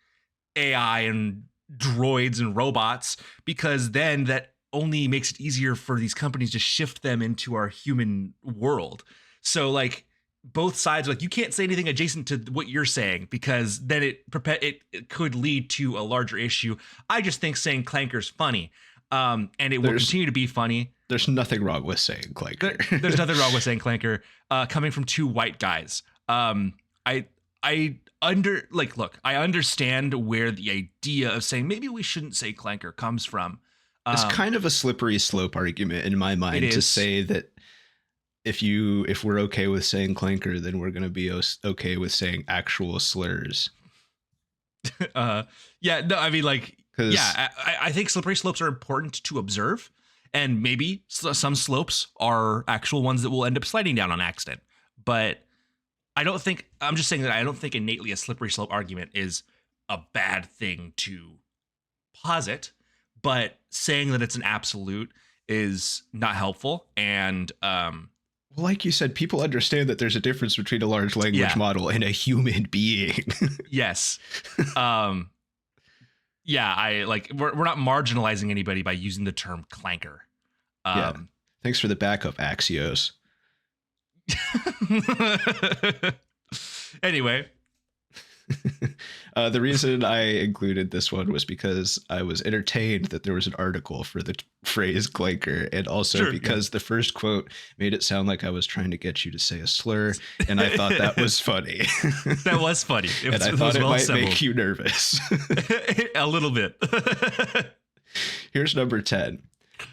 AI and droids and robots, because then that only makes it easier for these companies to shift them into our human world. So like both sides, like you can't say anything adjacent to what you're saying, because then it could lead to a larger issue. I just think saying clanker's funny, and it will continue to be funny. There's nothing wrong with saying clanker. There's nothing wrong with saying clanker, coming from two white guys. I understand where the idea of saying maybe we shouldn't say clanker comes from. It's kind of a slippery slope argument in my mind to say that if we're okay with saying clanker, then we're going to be okay with saying actual slurs. I think slippery slopes are important to observe, and maybe some slopes are actual ones that will end up sliding down on accident. But I'm just saying that I don't think innately a slippery slope argument is a bad thing to posit, but saying that it's an absolute is not helpful. And Well, like you said, people understand that there's a difference between a large language Yeah. model and a human being. yes. Yeah, I like we're not marginalizing anybody by using the term clanker. Yeah. Thanks for the backup, Axios. Anyway, The reason I included this one was because I was entertained that there was an article for the phrase clanker, and also Sure, because the first quote made it sound like I was trying to get you to say a slur, and I thought that was funny. that was funny. And I thought it might make you nervous. A little bit. Here's number 10.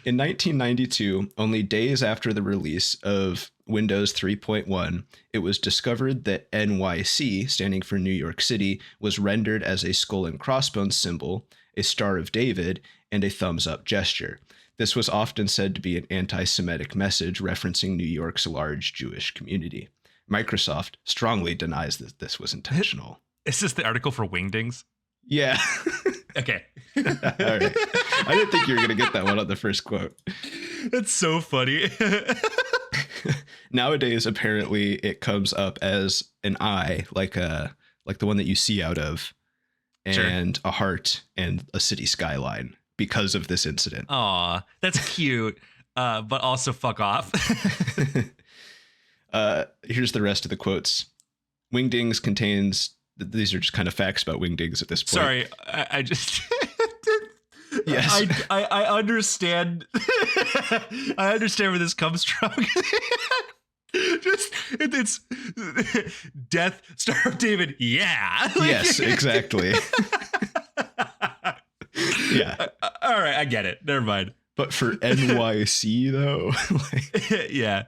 In 1992, only days after the release of Windows 3.1, it was discovered that NYC, standing for New York City, was rendered as a skull and crossbones symbol, a Star of David, and a thumbs up gesture. This was often said to be an anti-Semitic message referencing New York's large Jewish community. Microsoft strongly denies that this was intentional. Is this the article for Wingdings? Yeah. Okay. All right. I didn't think you were going to get that one on the first quote. That's so funny. Nowadays, apparently, it comes up as an eye, like the one that you see out of, and a heart and a city skyline because of this incident. Aw, that's cute. But also fuck off. Here's the rest of the quotes. Wingdings contains... These are just kind of facts about Wingdings at this point. Sorry, I just... Yes. I understand. I understand where this comes from. It's Death, Star of David. Yeah. Yes, exactly. Yeah. All right, I get it. Never mind. But for NYC though, Yeah.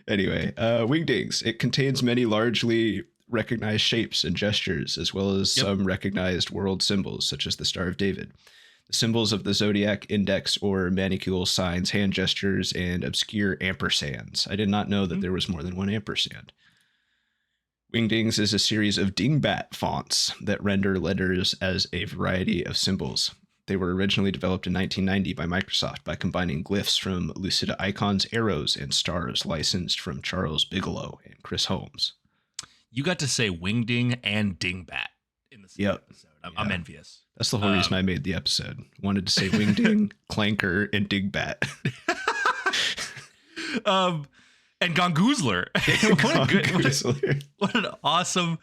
Anyway, Wingdings. It contains many largely recognized shapes and gestures, as well as some recognized world symbols, such as the Star of David. The symbols of the zodiac, index, or manicule signs, hand gestures, and obscure ampersands. I did not know that there was more than one ampersand. Wingdings is a series of dingbat fonts that render letters as a variety of symbols. They were originally developed in 1990 by Microsoft by combining glyphs from Lucida Icons, arrows, and stars licensed from Charles Bigelow and Chris Holmes. You got to say Wingding and Dingbat in the same episode. I'm envious. That's the whole reason I made the episode. Wanted to say Wingding, Clanker, and Dingbat. And Gongoozler. What an awesome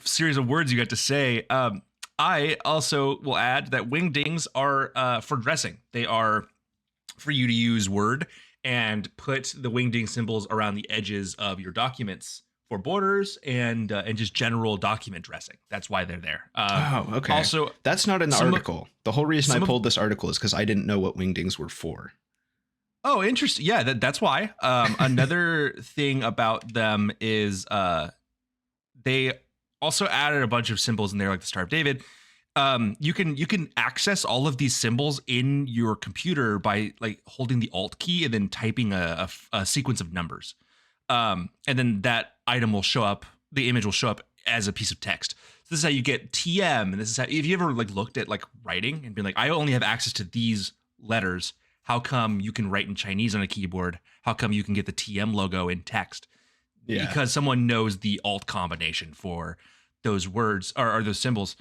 series of words you got to say. I also will add that Wingdings are for dressing. They are for you to use Word and put the Wingding symbols around the edges of your documents for borders and just general document dressing. That's why they're there. Okay. Also, that's not in the article. The whole reason I pulled this article is because I didn't know what Wingdings were for. Oh, interesting. Yeah, that's why. Another thing about them is they also added a bunch of symbols in there, like the Star of David. You can access all of these symbols in your computer by like holding the Alt key and then typing a sequence of numbers. And then that item will show up, the image will show up as a piece of text. So this is how you get TM. And this is how, if you ever like looked at like writing and been like, I only have access to these letters. How come you can write in Chinese on a keyboard? How come you can get the TM logo in text? Yeah. Because someone knows the Alt combination for those words or those symbols.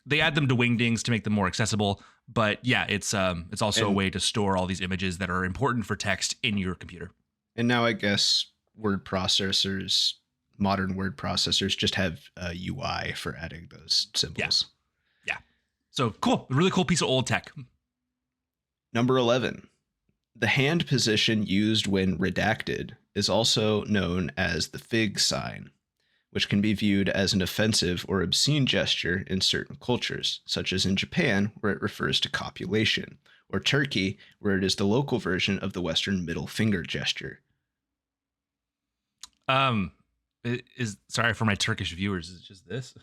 They add them to Wingdings to make them more accessible. But yeah, it's also a way to store all these images that are important for text in your computer. And now I guess word processors, modern word processors, just have a UI for adding those symbols. Yeah. So cool. A really cool piece of old tech. Number 11. The hand position used when redacted is also known as the fig sign, which can be viewed as an offensive or obscene gesture in certain cultures, such as in Japan, where it refers to copulation, or Turkey, where it is the local version of the Western middle finger gesture. Sorry for my Turkish viewers. Is it just this?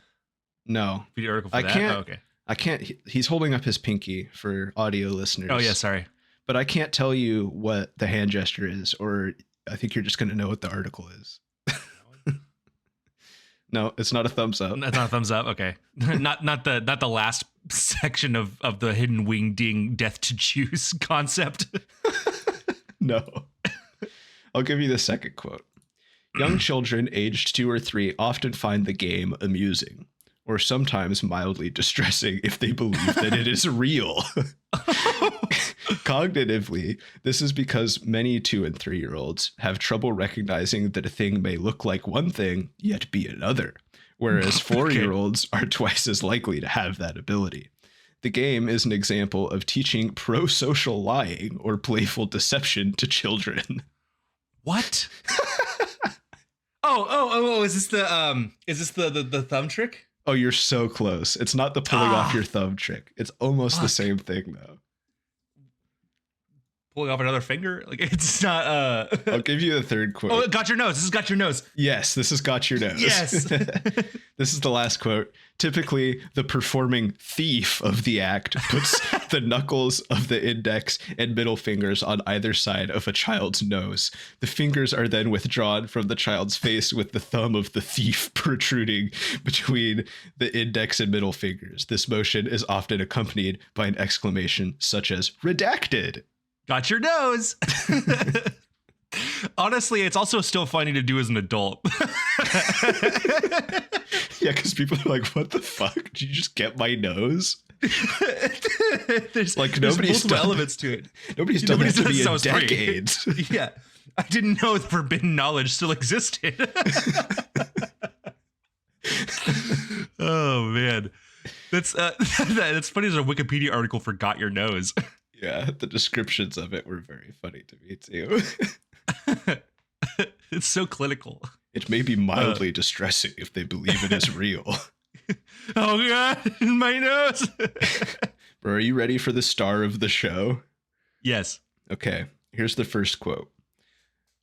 No. Video article for I that? can't. Oh, okay. I can't. He's holding up his pinky for audio listeners. Oh yeah, sorry. But I can't tell you what the hand gesture is, or I think you're just going to know what the article is. No, it's not a thumbs up. That's not a thumbs up. Okay, not the last section of the hidden wing ding death to Jews concept. No. I'll give you the second quote. Young children aged 2 or 3 often find the game amusing, or sometimes mildly distressing if they believe that it is real. Cognitively, this is because many 2 and 3-year-olds have trouble recognizing that a thing may look like one thing, yet be another, whereas 4-year-olds are twice as likely to have that ability. The game is an example of teaching pro-social lying or playful deception to children. What? Oh! Is this the thumb trick? Oh, you're so close. It's not the pulling off your thumb trick. It's almost the same thing, though. Pulling off another finger? Like, it's not. I'll give you the third quote. Oh, got your nose. This has got your nose. Yes, this has got your nose. Yes. This is the last quote. Typically, the performing thief of the act puts the knuckles of the index and middle fingers on either side of a child's nose. The fingers are then withdrawn from the child's face with the thumb of the thief protruding between the index and middle fingers. This motion is often accompanied by an exclamation such as redacted. Got your nose. Honestly, it's also still funny to do as an adult. Yeah, because people are like, what the fuck? Did you just get my nose? There's nobody's multiple elements to it. Nobody's done that to me in sounds free. decades. Yeah. I didn't know the forbidden knowledge still existed. Oh, man. That's funny. There's a Wikipedia article for Got Your Nose. Yeah, the descriptions of it were very funny to me, too. It's so clinical. It may be mildly distressing if they believe it is real. Oh, God, my nose. Bro, are you ready for the star of the show? Yes. Okay, here's the first quote.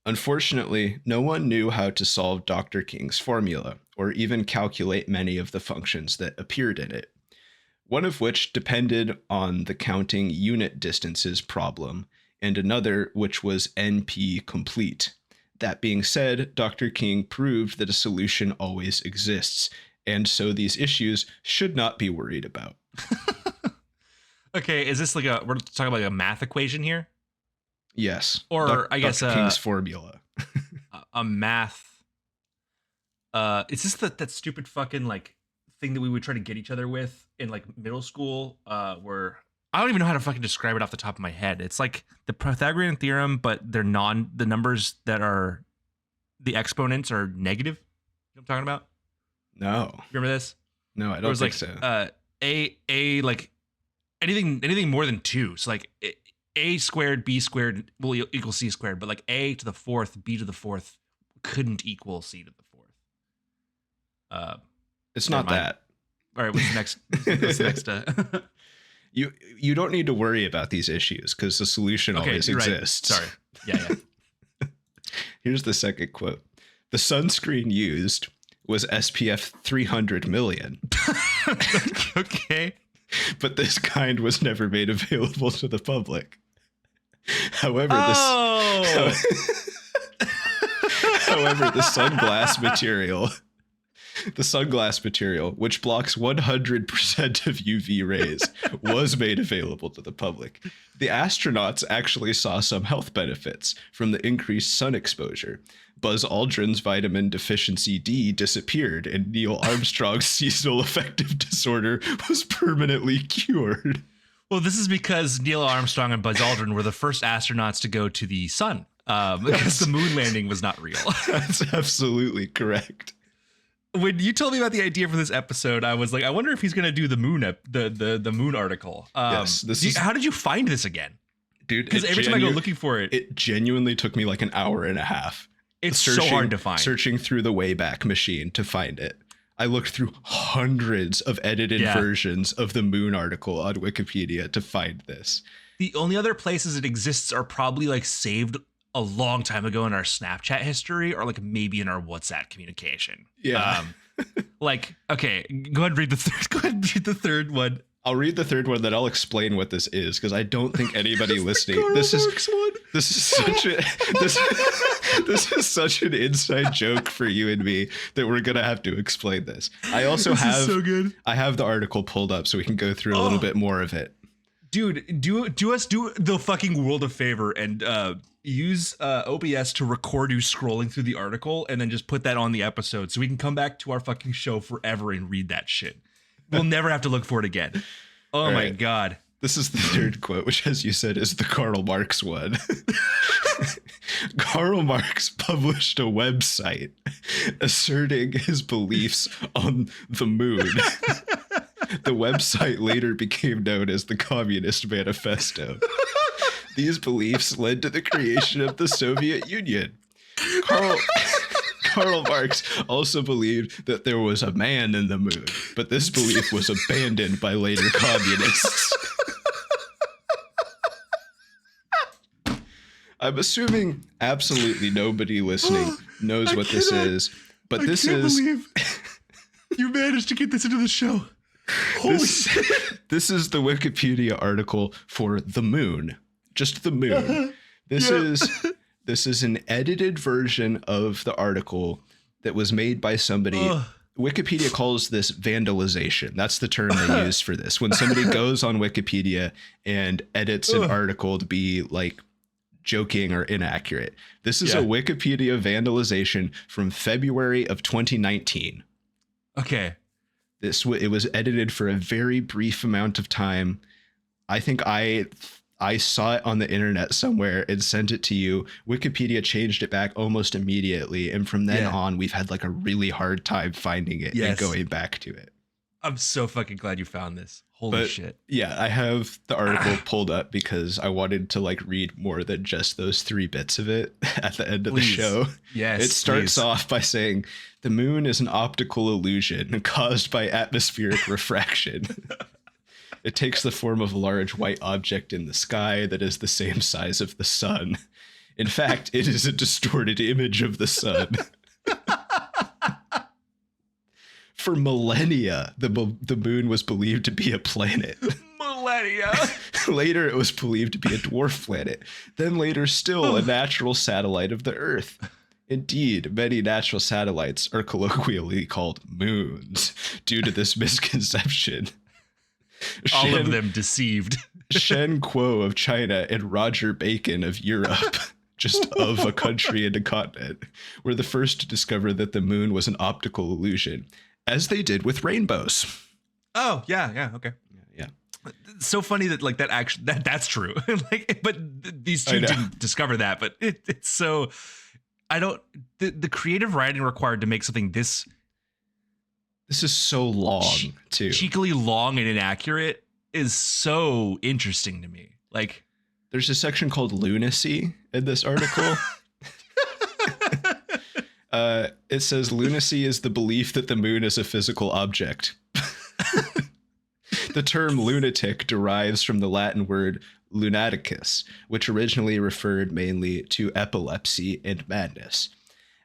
Unfortunately, no one knew how to solve Dr. King's formula, or even calculate many of the functions that appeared in it. One of which depended on the counting unit distances problem, and another which was NP complete. That being said, Dr. King proved that a solution always exists, and so these issues should not be worried about. Okay, is this we're talking about a math equation here? Yes. Or I guess Dr. King's formula. A math. Is this that stupid fucking thing that we would try to get each other with in middle school? Where I don't even know how to fucking describe it off the top of my head. It's like the Pythagorean theorem, but they're the numbers that are the exponents are negative. You know what I'm talking about? No. Remember this? No, I don't think so. Anything more than 2. So a squared, b squared will equal c squared, but a to the 4th, b to the 4th couldn't equal c to the 4th. It's not that. All right, what's next? What's next? You don't need to worry about these issues because the solution always exists. Right. Sorry. Yeah. Here's the second quote. The sunscreen used was SPF 300 million. Okay. But this kind was never made available to the public. However, however, the sunglass material, which blocks 100% of UV rays, was made available to the public. The astronauts actually saw some health benefits from the increased sun exposure. Buzz Aldrin's vitamin deficiency D disappeared, and Neil Armstrong's seasonal affective disorder was permanently cured. Well, this is because Neil Armstrong and Buzz Aldrin were the first astronauts to go to the sun, because the moon landing was not real. That's absolutely correct. When you told me about the idea for this episode, I was like, I wonder if he's going to do the moon the moon article. Yes, how did you find this again? Dude, because every time I go looking for it, it genuinely took me an hour and a half. It's so hard to find. Searching through the Wayback Machine to find it. I looked through hundreds of edited versions of the moon article on Wikipedia to find this. The only other places it exists are probably saved a long time ago in our Snapchat history, or maybe in our WhatsApp communication. Yeah. Okay, go ahead and read the third. Go ahead and read the third one. I'll read the third one, then I'll explain what this is, because I don't think anybody listening. This is such an inside joke for you and me that we're gonna have to explain this. I also have I have the article pulled up so we can go through a little bit more of it. Dude, do the fucking world a favor and use OBS to record you scrolling through the article and then just put that on the episode so we can come back to our fucking show forever and read that shit. We'll never have to look for it again. Oh my God. This is the third quote, which, as you said, is the Karl Marx one. Karl Marx published a website asserting his beliefs on the moon. The website later became known as the Communist Manifesto. These beliefs led to the creation of the Soviet Union. Karl Marx also believed that there was a man in the moon, but this belief was abandoned by later communists. I'm assuming absolutely nobody listening knows what this is, but I can't believe you managed to get this into the show. Holy shit. This is the Wikipedia article for the moon. Just the moon. This is an edited version of the article that was made by somebody. Wikipedia calls this vandalization. That's the term they use for this. When somebody goes on Wikipedia and edits an article to be like joking or inaccurate. This is a Wikipedia vandalization from February of 2019. Okay. It was edited for a very brief amount of time. I think I saw it on the internet somewhere and sent it to you. Wikipedia changed it back almost immediately. And from then on, we've had like a really hard time finding it and going back to it. I'm so fucking glad you found this. Holy shit. Yeah, I have the article pulled up because I wanted to like read more than just those 3 bits of it at the end of the show. Yes. It starts off by saying the moon is an optical illusion caused by atmospheric refraction. It takes the form of a large white object in the sky that is the same size of the sun. In fact, it is a distorted image of the sun. For millennia, the moon was believed to be a planet. Millennia. Later, it was believed to be a dwarf planet. Then later, still a natural satellite of the Earth. Indeed, many natural satellites are colloquially called moons due to this misconception. All of them deceived. Shen Kuo of China and Roger Bacon of Europe, just of a country and a continent, were the first to discover that the moon was an optical illusion, as they did with rainbows. Oh, yeah, okay. Yeah. It's so funny that like that's true. Like, but these two didn't discover that, but it's so the creative writing required to make something this is so long too. Cheekily long and inaccurate is so interesting to me. Like, there's a section called lunacy in this article. It says lunacy is the belief that the moon is a physical object. The term lunatic derives from the Latin word lunaticus, which originally referred mainly to epilepsy and madness,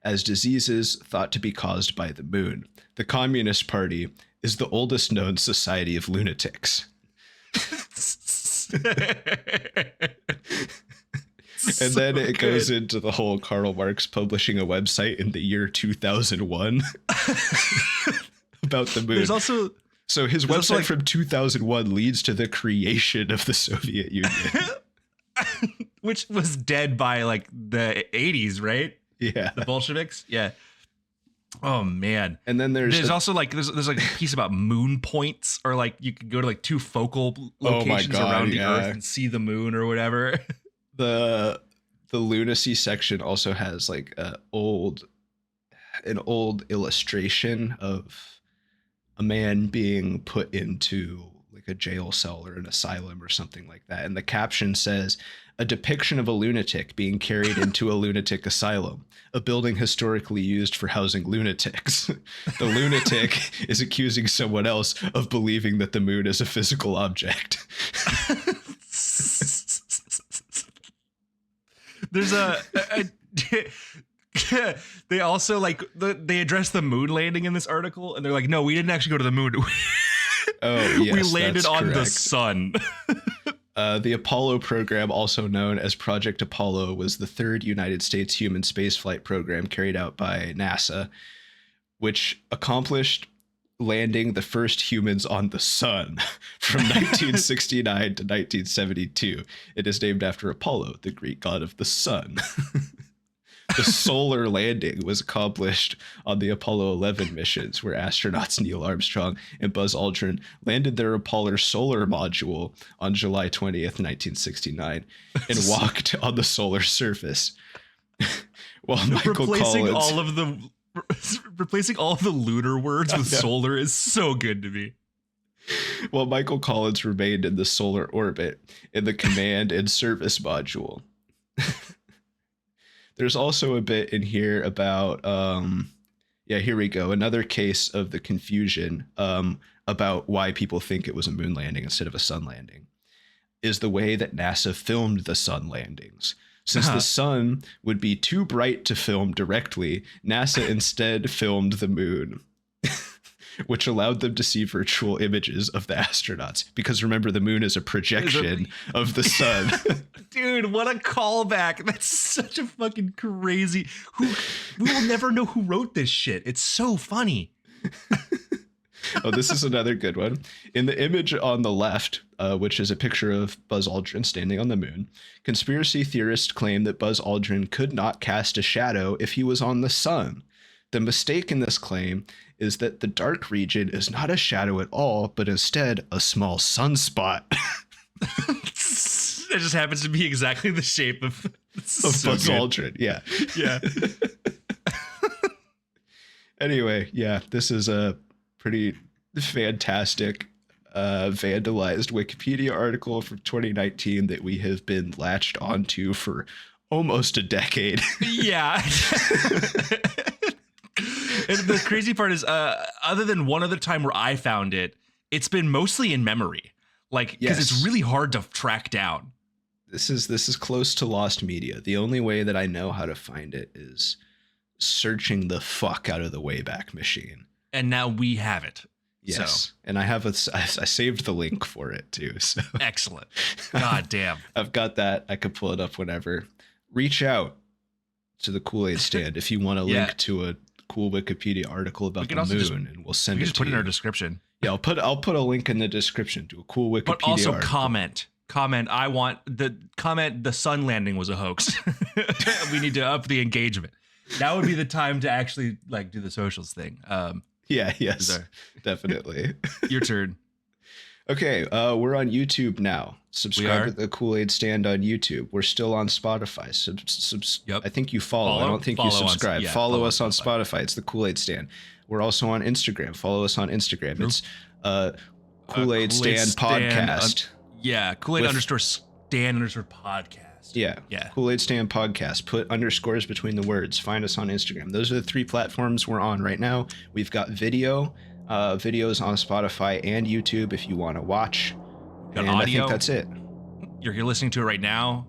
as diseases thought to be caused by the moon. The Communist Party is the oldest known society of lunatics. And then it goes into the whole Karl Marx publishing a website in the year 2001 about the moon. So his website from 2001 leads to the creation of the Soviet Union. Which was dead by like the 80s, right? Yeah. The Bolsheviks? Yeah. Oh man. And then there's also like there's like a piece about moon points, or like you could go to like 2 focal locations around the Earth and see the moon or whatever. The lunacy section also has like an old illustration of a man being put into like a jail cell or an asylum or something like that. And the caption says, a depiction of a lunatic being carried into a lunatic asylum, a building historically used for housing lunatics. The lunatic is accusing someone else of believing that the moon is a physical object. There's they also like they address the moon landing in this article, and they're like, no, we didn't actually go to the moon. Oh, yes, we landed that's on the correct. sun. The Apollo program, also known as Project Apollo, was the third United States human spaceflight program carried out by NASA, which accomplished landing the first humans on the sun from 1969 to 1972. It is named after Apollo, the Greek god of the sun. The solar landing was accomplished on the Apollo 11 missions, where astronauts Neil Armstrong and Buzz Aldrin landed their Apollo solar module on July 20th, 1969, and walked on the solar surface. While Michael replacing Collins... replacing all of the lunar words with solar is so good to me. While Michael Collins remained in the solar orbit in the command and service module. There's also a bit in here about, here we go. Another case of the confusion about why people think it was a moon landing instead of a sun landing is the way that NASA filmed the sun landings. Since the sun would be too bright to film directly, NASA instead filmed the moon, which allowed them to see virtual images of the astronauts. Because remember, the moon is a projection of the sun. Dude, what a callback. That's such a fucking crazy... We will never know who wrote this shit. It's so funny. Oh, this is another good one. In the image on the left, which is a picture of Buzz Aldrin standing on the moon, conspiracy theorists claim that Buzz Aldrin could not cast a shadow if he was on the sun. The mistake in this claim is that the dark region is not a shadow at all, but instead a small sunspot. It just happens to be exactly the shape of Buzz Aldrin. Yeah. Yeah. Anyway, yeah, this is a pretty fantastic vandalized Wikipedia article from 2019 that we have been latched onto for almost a decade. Yeah. And the crazy part is, other than one other time where I found it, it's been mostly in memory. Like, because it's really hard to track down. This is close to lost media. The only way that I know how to find it is searching the fuck out of the Wayback Machine. And now we have it. Yes. So. And I saved the link for it too. So excellent. God damn. I've got that. I could pull it up whenever. Reach out to the Koolaid Stand if you want a link to a cool Wikipedia article about the moon, and we'll send it to you. Just put it in our description. Yeah, I'll put a link in the description to a cool Wikipedia But also article. comment. I want the sun landing was a hoax. We need to up the engagement. That would be the time to actually like do the socials thing. Yes, definitely. Your turn. Okay, we're on YouTube now. Subscribe to the Koolaid Stand on YouTube. We're still on Spotify. I think you follow. I don't think you subscribe. Follow us on Spotify. It's the Koolaid Stand. We're also on Instagram. Follow us on Instagram. It's Koolaid Stand Podcast. Koolaid _Stand _podcast. Yeah. Koolaid Stand Podcast. Put underscores between the words. Find us on Instagram. Those are the three platforms we're on right now. We've got videos on Spotify and YouTube if you want to watch. And audio. I think that's it. You're listening to it right now.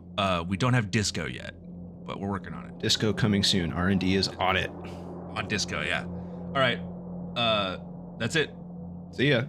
We don't have disco yet, but we're working on it. Disco coming soon. R&D is on it. On disco, yeah. All right. That's it. See ya.